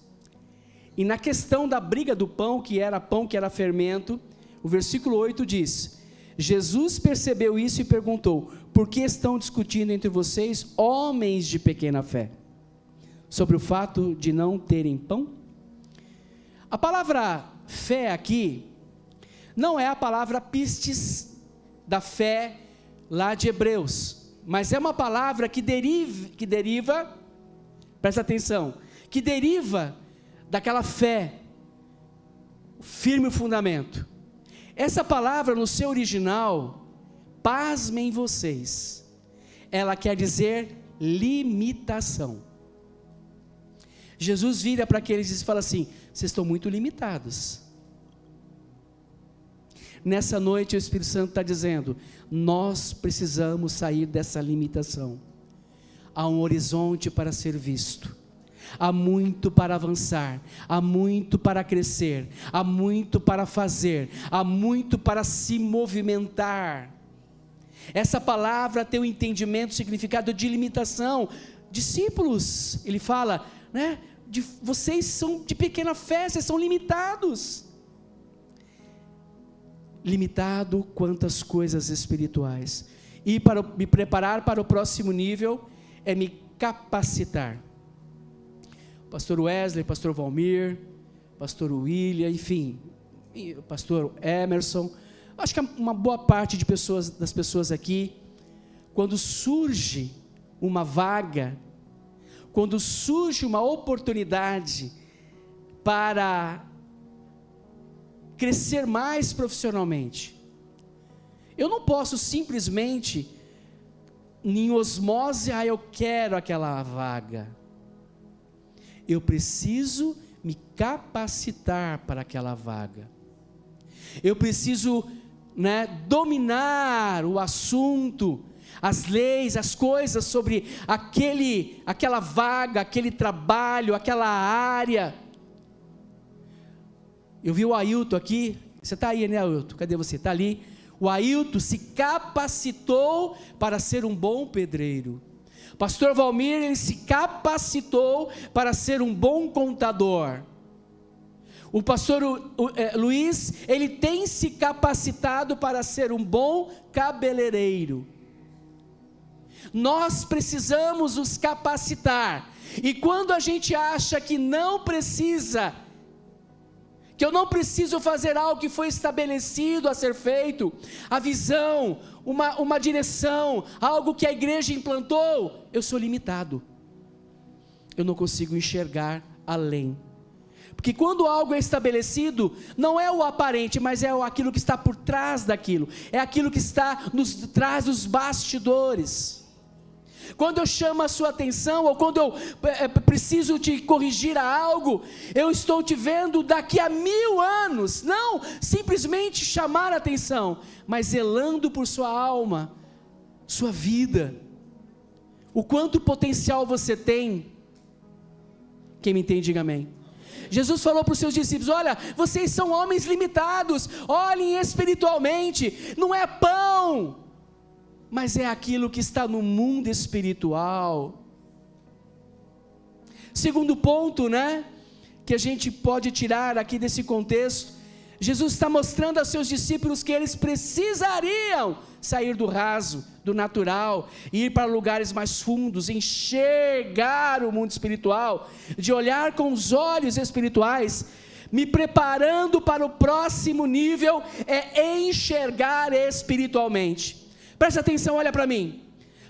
Speaker 1: e na questão da briga do pão, que era fermento, o versículo 8 diz: Jesus percebeu isso e perguntou: por que estão discutindo entre vocês, homens de pequena fé, sobre o fato de não terem pão? A palavra fé aqui, não é a palavra pistes da fé lá de Hebreus, mas é uma palavra que deriva, presta atenção, que deriva daquela fé, firme fundamento. Essa palavra no seu original, pasmem vocês, ela quer dizer limitação. Jesus vira para aqueles e fala assim: vocês estão muito limitados. Nessa noite o Espírito Santo está dizendo: nós precisamos sair dessa limitação. Há um horizonte para ser visto, há muito para avançar, há muito para crescer, há muito para fazer, há muito para se movimentar. Essa palavra tem um entendimento, significado de limitação. Discípulos, ele fala, né? Vocês são de pequena fé, vocês são limitados. Limitado quanto às coisas espirituais. E para me preparar para o próximo nível, é me capacitar. Pastor Wesley, pastor Valmir, pastor William, enfim, pastor Emerson, acho que uma boa parte das pessoas aqui, quando surge uma vaga, quando surge uma oportunidade para crescer mais profissionalmente, eu não posso simplesmente, em osmose, eu quero aquela vaga. Eu preciso me capacitar para aquela vaga. Eu preciso, dominar o assunto, as leis, as coisas sobre aquela vaga, aquele trabalho, aquela área. Eu vi o Ailton aqui, você está aí, né, Ailton? Cadê você? Está ali. O Ailton se capacitou para ser um bom pedreiro. Pastor Valmir, ele se capacitou para ser um bom contador. O pastor Luiz, ele tem se capacitado para ser um bom cabeleireiro. Nós precisamos nos capacitar. E quando a gente acha que não precisa, que eu não preciso fazer algo que foi estabelecido a ser feito, a visão, uma direção, algo que a igreja implantou, eu sou limitado, eu não consigo enxergar além, porque quando algo é estabelecido, não é o aparente, mas é aquilo que está por trás daquilo, é aquilo que está trás dos bastidores. Quando eu chamo a sua atenção, ou quando eu preciso te corrigir a algo, eu estou te vendo daqui a 1000 anos, não simplesmente chamar a atenção, mas zelando por sua alma, sua vida, o quanto potencial você tem. Quem me entende, diga amém. Jesus falou para os seus discípulos: olha, vocês são homens limitados, olhem espiritualmente, não é pão, mas é aquilo que está no mundo espiritual. Segundo ponto, que a gente pode tirar aqui desse contexto, Jesus está mostrando aos seus discípulos que eles precisariam sair do raso, do natural, e ir para lugares mais fundos, enxergar o mundo espiritual, de olhar com os olhos espirituais. Me preparando para o próximo nível é enxergar espiritualmente. Presta atenção, olha para mim.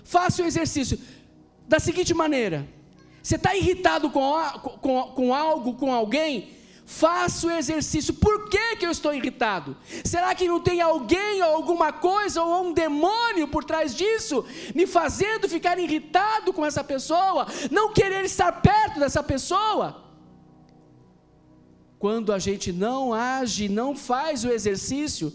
Speaker 1: Faça o exercício da seguinte maneira: você está irritado com algo, com alguém? Faça o exercício. Por que eu estou irritado? Será que não tem alguém, ou alguma coisa, ou um demônio por trás disso, me fazendo ficar irritado com essa pessoa, não querer estar perto dessa pessoa? quando a gente não age, não faz o exercício,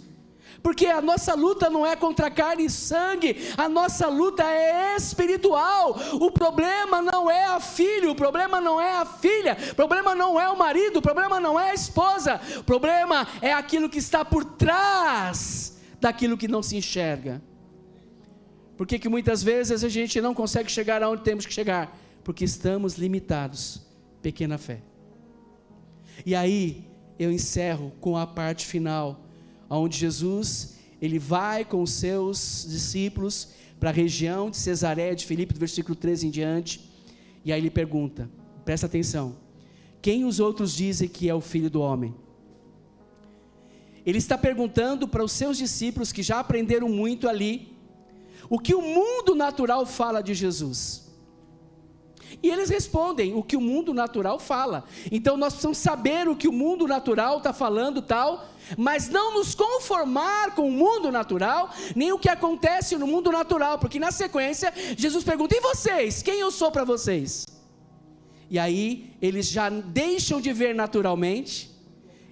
Speaker 1: porque a nossa luta não é contra carne e sangue, a nossa luta é espiritual. O problema não é a filha, o problema não é a filha, o problema não é o marido, o problema não é a esposa, o problema é aquilo que está por trás daquilo que não se enxerga. Por que muitas vezes a gente não consegue chegar aonde temos que chegar? Porque estamos limitados, pequena fé. E aí eu encerro com a parte final, onde Jesus, ele vai com os seus discípulos para a região de Cesareia de Filipe, do versículo 13 em diante, e aí ele pergunta, presta atenção, quem os outros dizem que é o Filho do Homem? Ele está perguntando para os seus discípulos, que já aprenderam muito ali, o que o mundo natural fala de Jesus. E eles respondem o que o mundo natural fala. Então nós precisamos saber o que o mundo natural está falando tal, mas não nos conformar com o mundo natural, nem o que acontece no mundo natural, porque na sequência Jesus pergunta, e vocês? Quem eu sou para vocês? E aí eles já deixam de ver naturalmente,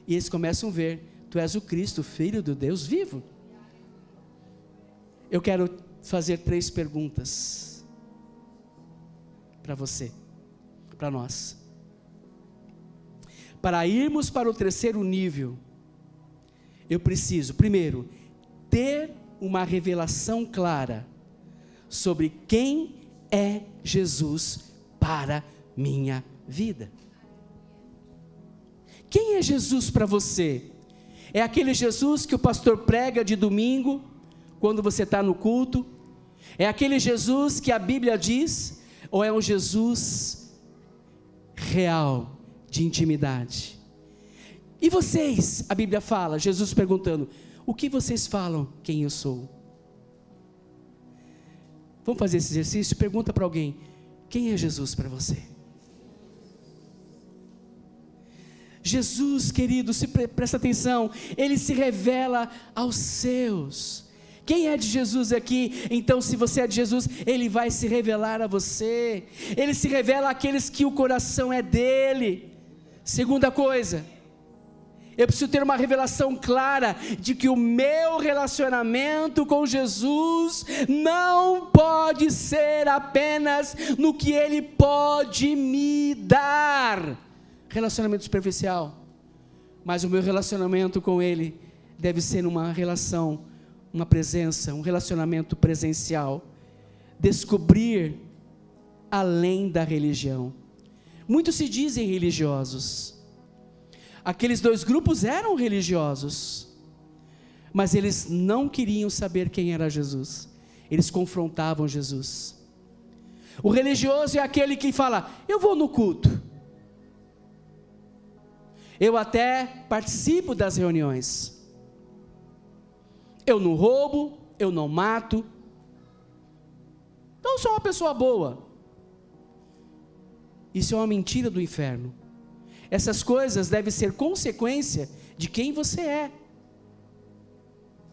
Speaker 1: e eles começam a ver, tu és o Cristo, Filho do Deus vivo. Eu quero fazer 3 perguntas para você, para nós. Para irmos para o 3º nível, eu preciso, primeiro, ter uma revelação clara sobre quem é Jesus para minha vida. Quem é Jesus para você? É aquele Jesus que o pastor prega de domingo, quando você está no culto? É aquele Jesus que a Bíblia diz? Ou é um Jesus real, de intimidade? E vocês, a Bíblia fala, Jesus perguntando, o que vocês falam quem eu sou? Vamos fazer esse exercício? Pergunta para alguém, quem é Jesus para você? Jesus, querido, presta atenção, ele se revela aos seus. Quem é de Jesus aqui? Então, se você é de Jesus, ele vai se revelar a você. Ele se revela àqueles que o coração é dele. Segunda coisa, eu preciso ter uma revelação clara de que o meu relacionamento com Jesus não pode ser apenas no que ele pode me dar. Relacionamento superficial. Mas o meu relacionamento com ele deve ser uma relação, uma presença, um relacionamento presencial, descobrir além da religião. Muitos se dizem religiosos, aqueles 2 grupos eram religiosos, mas eles não queriam saber quem era Jesus, eles confrontavam Jesus. O religioso é aquele que fala, eu vou no culto, eu até participo das reuniões, eu não roubo, eu não mato, então eu sou uma pessoa boa. Isso é uma mentira do inferno. Essas coisas devem ser consequência de quem você é.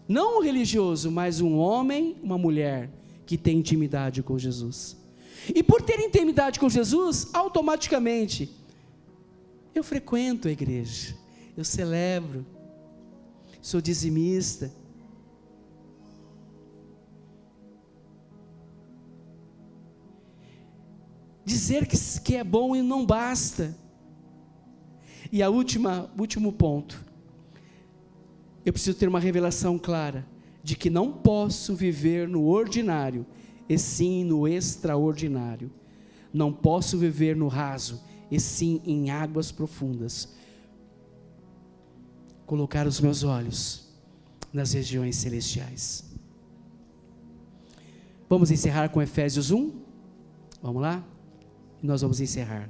Speaker 1: Não um religioso, mas um homem, uma mulher que tem intimidade com Jesus. E por ter intimidade com Jesus, automaticamente, eu frequento a igreja, eu celebro, sou dizimista. Dizer que é bom e não basta. E último ponto, eu preciso ter uma revelação clara, de que não posso viver no ordinário, e sim no extraordinário. Não posso viver no raso, e sim em águas profundas. Colocar os meus olhos nas regiões celestiais. Vamos encerrar com Efésios 1? Vamos lá? E nós vamos encerrar.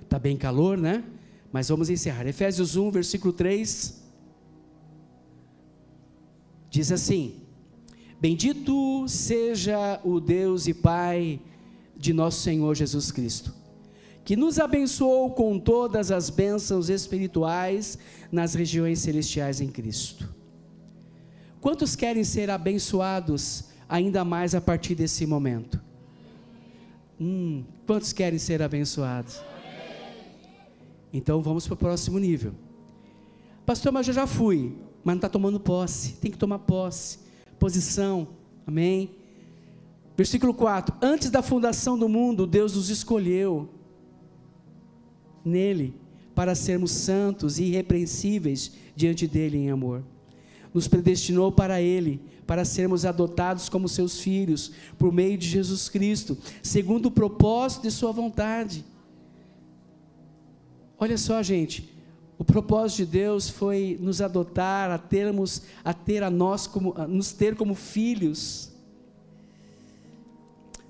Speaker 1: Está bem calor, né? Mas vamos encerrar. Efésios 1, versículo 3. Diz assim: bendito seja o Deus e Pai de nosso Senhor Jesus Cristo, que nos abençoou com todas as bênçãos espirituais nas regiões celestiais em Cristo. Quantos querem ser abençoados ainda mais a partir desse momento? Quantos querem ser abençoados? Então vamos para o próximo nível. Pastor, mas eu já fui, mas não está tomando posse. Tem que tomar posse, posição, amém? Versículo 4, antes da fundação do mundo, Deus nos escolheu nele, para sermos santos e irrepreensíveis diante dele em amor. Nos predestinou para ele, para sermos adotados como seus filhos, por meio de Jesus Cristo, segundo o propósito de sua vontade. Olha só, gente, o propósito de Deus foi nos adotar, nos ter como filhos,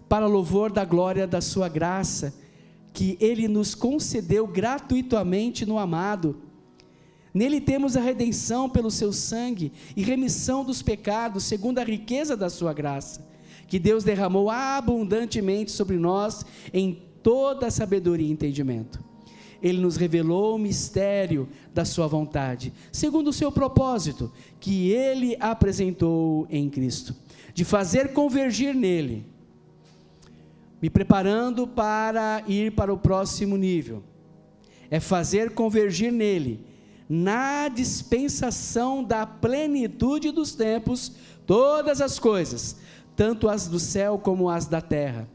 Speaker 1: para louvor da glória da sua graça, que ele nos concedeu gratuitamente no amado. Nele temos a redenção pelo seu sangue e remissão dos pecados, segundo a riqueza da sua graça, que Deus derramou abundantemente sobre nós em toda sabedoria e entendimento. Ele nos revelou o mistério da sua vontade, segundo o seu propósito, que ele apresentou em Cristo, de fazer convergir nele, me preparando para ir para o próximo nível, é fazer convergir nele, na dispensação da plenitude dos tempos, todas as coisas, tanto as do céu como as da terra.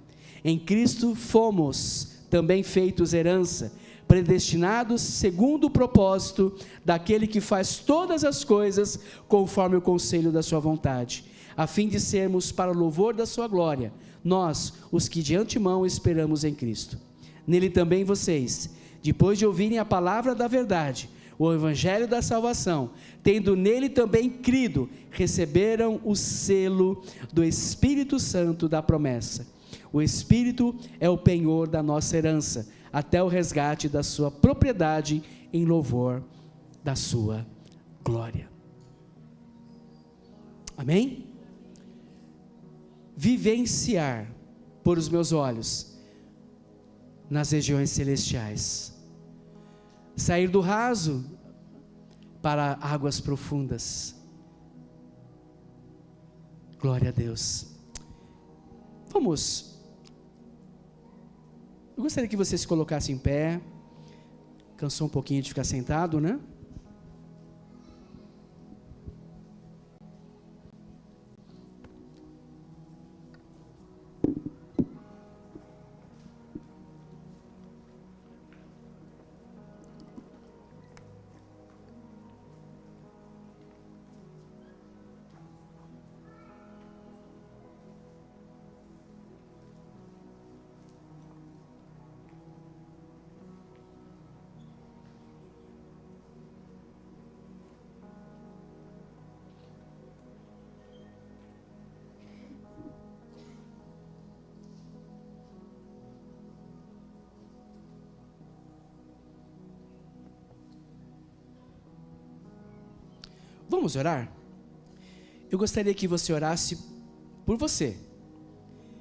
Speaker 1: Em Cristo fomos também feitos herança, predestinados segundo o propósito daquele que faz todas as coisas conforme o conselho da sua vontade, a fim de sermos para o louvor da sua glória, nós, os que de antemão esperamos em Cristo. Nele também vocês, depois de ouvirem a palavra da verdade, o evangelho da salvação, tendo nele também crido, receberam o selo do Espírito Santo da promessa. O Espírito é o penhor da nossa herança, até o resgate da sua propriedade, em louvor da sua glória. Amém? Vivenciar por os meus olhos nas regiões celestiais, sair do raso para águas profundas. Glória a Deus. Eu gostaria que você se colocasse em pé. Cansou um pouquinho de ficar sentado, né? Vamos orar? Eu gostaria que você orasse por você.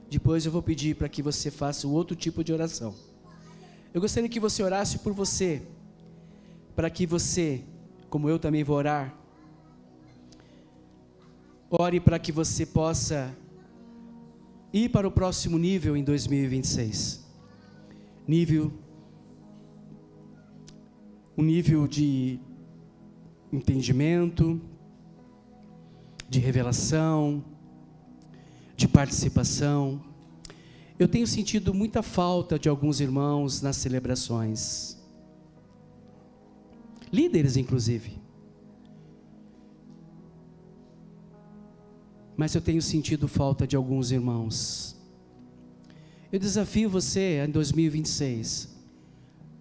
Speaker 1: Depois eu vou pedir para que você faça um outro tipo de oração. Eu gostaria que você orasse por você, para que você, como eu também vou orar, ore para que você possa ir para o próximo nível em 2026. Um nível de entendimento, de revelação, de participação. Eu tenho sentido muita falta de alguns irmãos nas celebrações, líderes inclusive, mas eu tenho sentido falta de alguns irmãos. Eu desafio você em 2026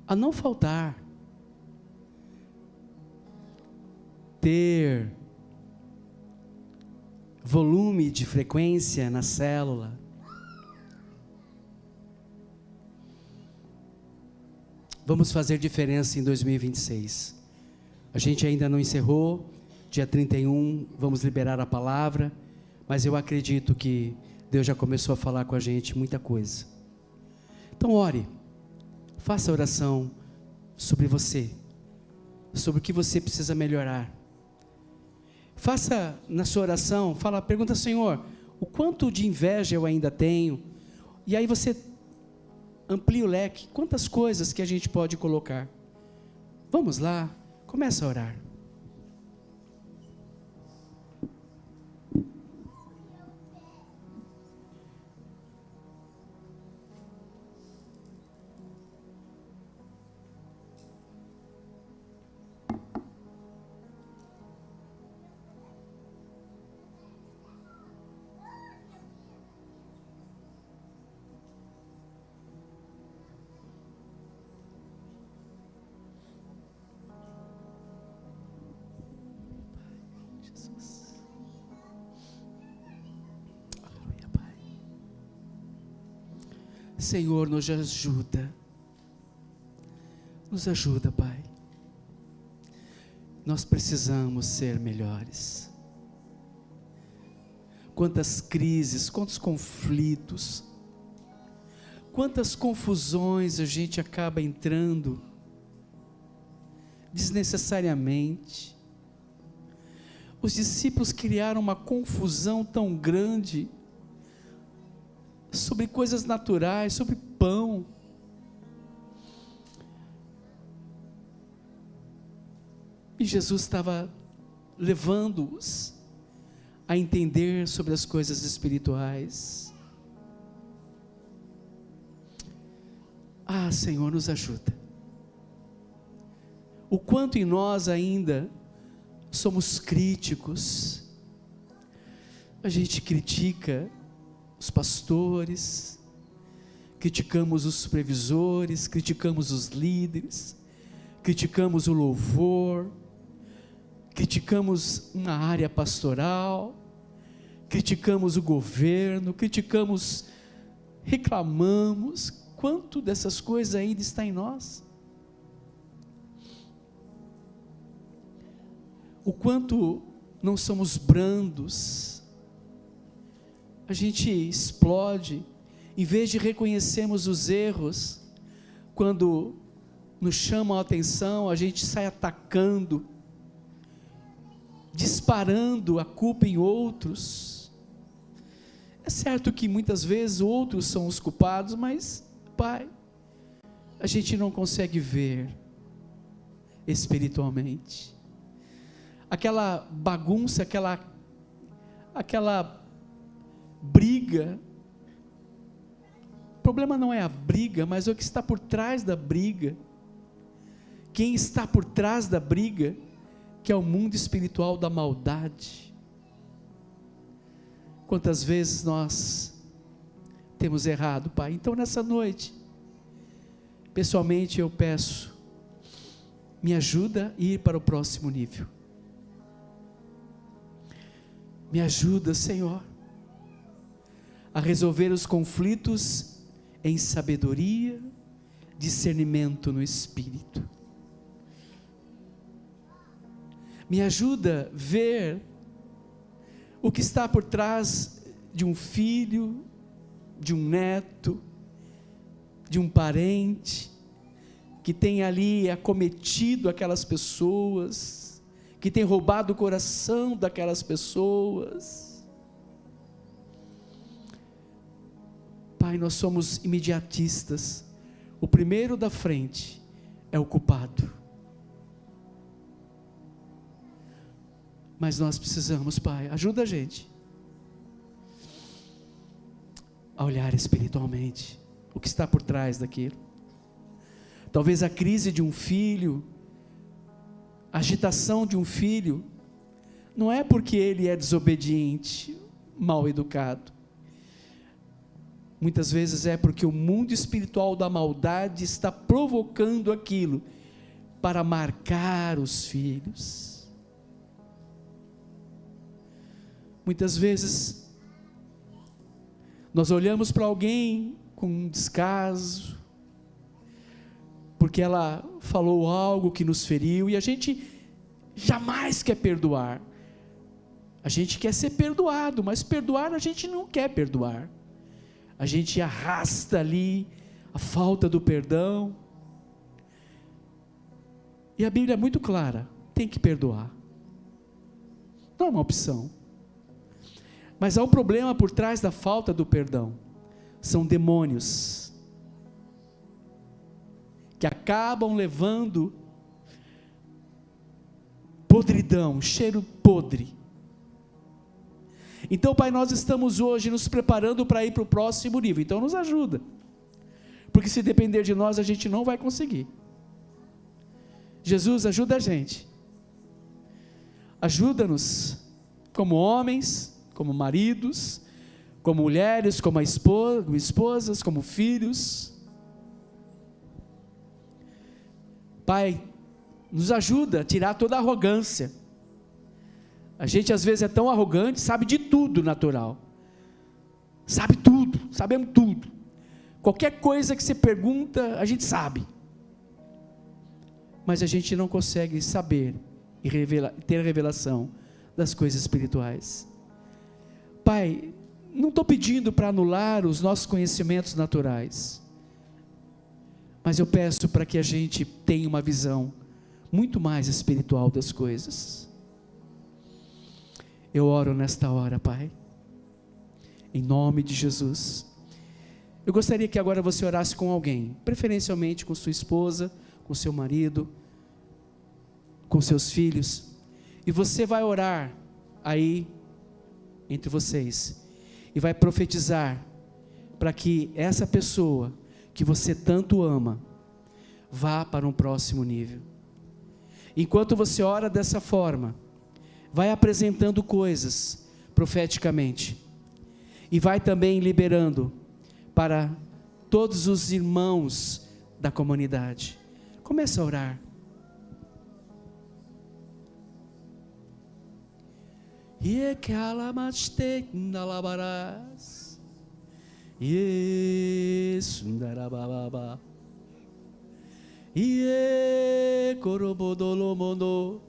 Speaker 1: a não faltar, ter volume de frequência na célula, vamos fazer diferença em 2026, a gente ainda não encerrou, dia 31, vamos liberar a palavra, mas eu acredito que Deus já começou a falar com a gente muita coisa. Então ore, faça oração sobre você, sobre o que você precisa melhorar. Faça na sua oração, pergunta, Senhor, o quanto de inveja eu ainda tenho? E aí você amplie o leque. Quantas coisas que a gente pode colocar. Vamos lá, começa a orar. Senhor, nos ajuda, Pai. Nós precisamos ser melhores. Quantas crises, quantos conflitos, quantas confusões a gente acaba entrando desnecessariamente. Os discípulos criaram uma confusão tão grande sobre coisas naturais, sobre pão. E Jesus estava levando-os a entender sobre as coisas espirituais. Senhor, nos ajuda. O quanto em nós ainda somos críticos. A gente critica os pastores, criticamos os supervisores, criticamos os líderes, criticamos o louvor, criticamos uma área pastoral, criticamos o governo, reclamamos. Quanto dessas coisas ainda está em nós? O quanto não somos brandos, a gente explode, em vez de reconhecermos os erros, quando nos chamam a atenção, a gente sai atacando, disparando a culpa em outros. É certo que muitas vezes outros são os culpados, mas, Pai, a gente não consegue ver espiritualmente. Aquela bagunça, aquela briga, o problema não é a briga, mas é o que está por trás da briga. Quem está por trás da briga, que é o mundo espiritual da maldade. Quantas vezes nós temos errado, Pai? Então nessa noite, pessoalmente eu peço, me ajuda a ir para o próximo nível. Me ajuda, Senhor, a resolver os conflitos em sabedoria, discernimento no Espírito. Me ajuda a ver o que está por trás de um filho, de um neto, de um parente, que tem ali acometido aquelas pessoas, que tem roubado o coração daquelas pessoas. Pai, nós somos imediatistas, o primeiro da frente é o culpado, mas nós precisamos, Pai, ajuda a gente a olhar espiritualmente o que está por trás daquilo. Talvez a crise de um filho, a agitação de um filho, não é porque ele é desobediente, mal educado. Muitas vezes é porque o mundo espiritual da maldade está provocando aquilo para marcar os filhos. Muitas vezes nós olhamos para alguém com um descaso, porque ela falou algo que nos feriu, e a gente jamais quer perdoar. A gente quer ser perdoado, mas perdoar a gente não quer perdoar. A gente arrasta ali a falta do perdão. E a Bíblia é muito clara, tem que perdoar. Não é uma opção. Mas há um problema por trás da falta do perdão. São demônios. que acabam levando podridão, cheiro podre. Então, Pai, nós estamos hoje nos preparando para ir para o próximo nível, então nos ajuda, porque se depender de nós, a gente não vai conseguir. Jesus, ajuda a gente, ajuda-nos, como homens, como maridos, como mulheres, como esposas, como filhos. Pai, nos ajuda a tirar toda a arrogância. A gente às vezes é tão arrogante, sabe de tudo natural, sabe tudo, sabemos tudo, qualquer coisa que você pergunta, a gente sabe, mas a gente não consegue saber e ter a revelação das coisas espirituais. Pai, não estou pedindo para anular os nossos conhecimentos naturais, mas eu peço para que a gente tenha uma visão muito mais espiritual das coisas. Eu oro nesta hora, Pai, em nome de Jesus. Eu gostaria que agora você orasse com alguém, preferencialmente com sua esposa, com seu marido, com seus filhos, e você vai orar aí entre vocês, e vai profetizar para que essa pessoa que você tanto ama vá para um próximo nível. Enquanto você ora dessa forma, vai apresentando coisas profeticamente, e vai também liberando para todos os irmãos da comunidade. Comece a orar. E que alamaste nalabarás, e sundarababa, e corobodolomono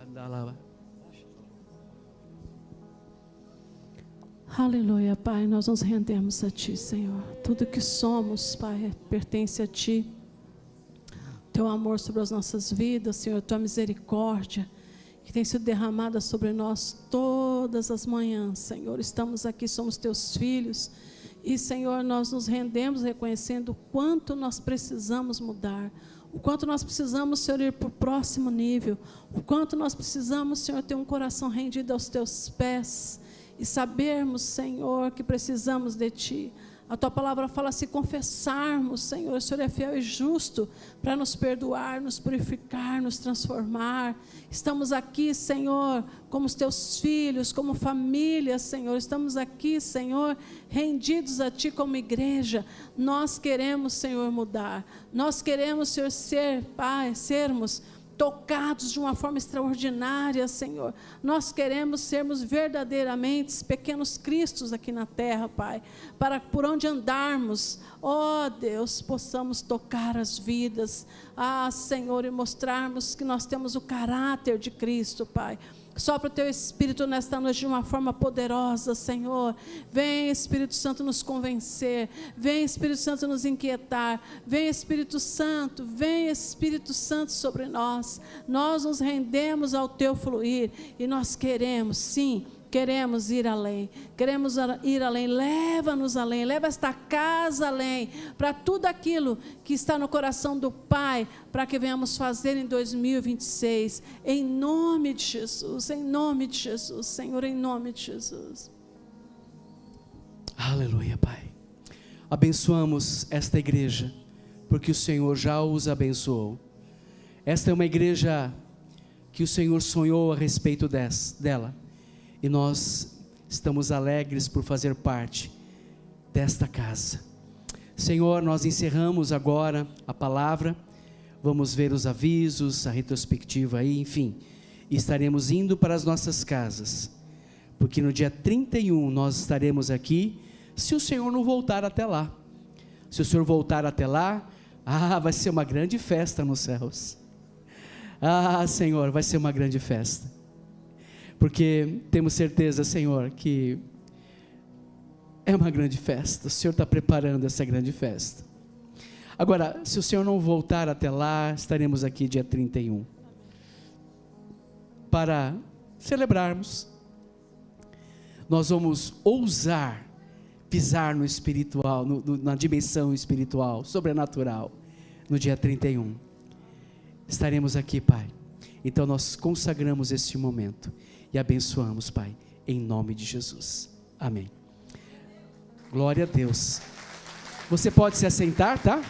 Speaker 1: andalaba.
Speaker 2: Aleluia, Pai, nós nos rendemos a Ti, Senhor. Tudo que somos, Pai, pertence a Ti. Teu amor sobre as nossas vidas, Senhor, Tua misericórdia, que tem sido derramada sobre nós todas as manhãs, Senhor. Estamos aqui, somos Teus filhos, e, Senhor, nós nos rendemos reconhecendo o quanto nós precisamos mudar, o quanto nós precisamos, Senhor, ir para o próximo nível, o quanto nós precisamos, Senhor, ter um coração rendido aos Teus pés, e sabermos, Senhor, que precisamos de Ti. A Tua palavra fala, se confessarmos, Senhor, o Senhor é fiel e justo para nos perdoar, nos purificar, nos transformar. Estamos aqui, Senhor, como os Teus filhos, como família, Senhor. Estamos aqui, Senhor, rendidos a Ti como igreja. Nós queremos, Senhor, mudar. Nós queremos, Senhor, ser, Pai, sermos tocados de uma forma extraordinária, Senhor. Nós queremos sermos verdadeiramente pequenos cristos aqui na terra, Pai, para por onde andarmos, ó Deus, possamos tocar as vidas, Senhor, e mostrarmos que nós temos o caráter de Cristo, Pai. Sopra o Teu Espírito nesta noite de uma forma poderosa, Senhor. Vem, Espírito Santo, nos convencer. Vem, Espírito Santo, nos inquietar. Vem, Espírito Santo sobre nós. Nós nos rendemos ao Teu fluir e nós queremos, sim, queremos ir além, leva-nos além, leva esta casa além, para tudo aquilo que está no coração do Pai, para que venhamos fazer em 2026, em nome de Jesus, Senhor, em nome de Jesus.
Speaker 1: Aleluia, Pai. Abençoamos esta igreja, porque o Senhor já os abençoou. Esta é uma igreja que o Senhor sonhou a respeito dela. E nós estamos alegres por fazer parte desta casa. Senhor, nós encerramos agora a palavra, vamos ver os avisos, a retrospectiva aí, enfim, e estaremos indo para as nossas casas, porque no dia 31 nós estaremos aqui, se o Senhor não voltar até lá. Se o Senhor voltar até lá, vai ser uma grande festa nos céus. Senhor, vai ser uma grande festa. Porque temos certeza, Senhor, que é uma grande festa. O Senhor está preparando essa grande festa. Agora, se o Senhor não voltar até lá, estaremos aqui dia 31. Para celebrarmos. Nós vamos ousar pisar no espiritual, na dimensão espiritual, sobrenatural. no dia 31. Estaremos aqui, Pai. Então nós consagramos este momento e abençoamos, Pai, em nome de Jesus. Amém. Glória a Deus. Você pode se assentar, tá?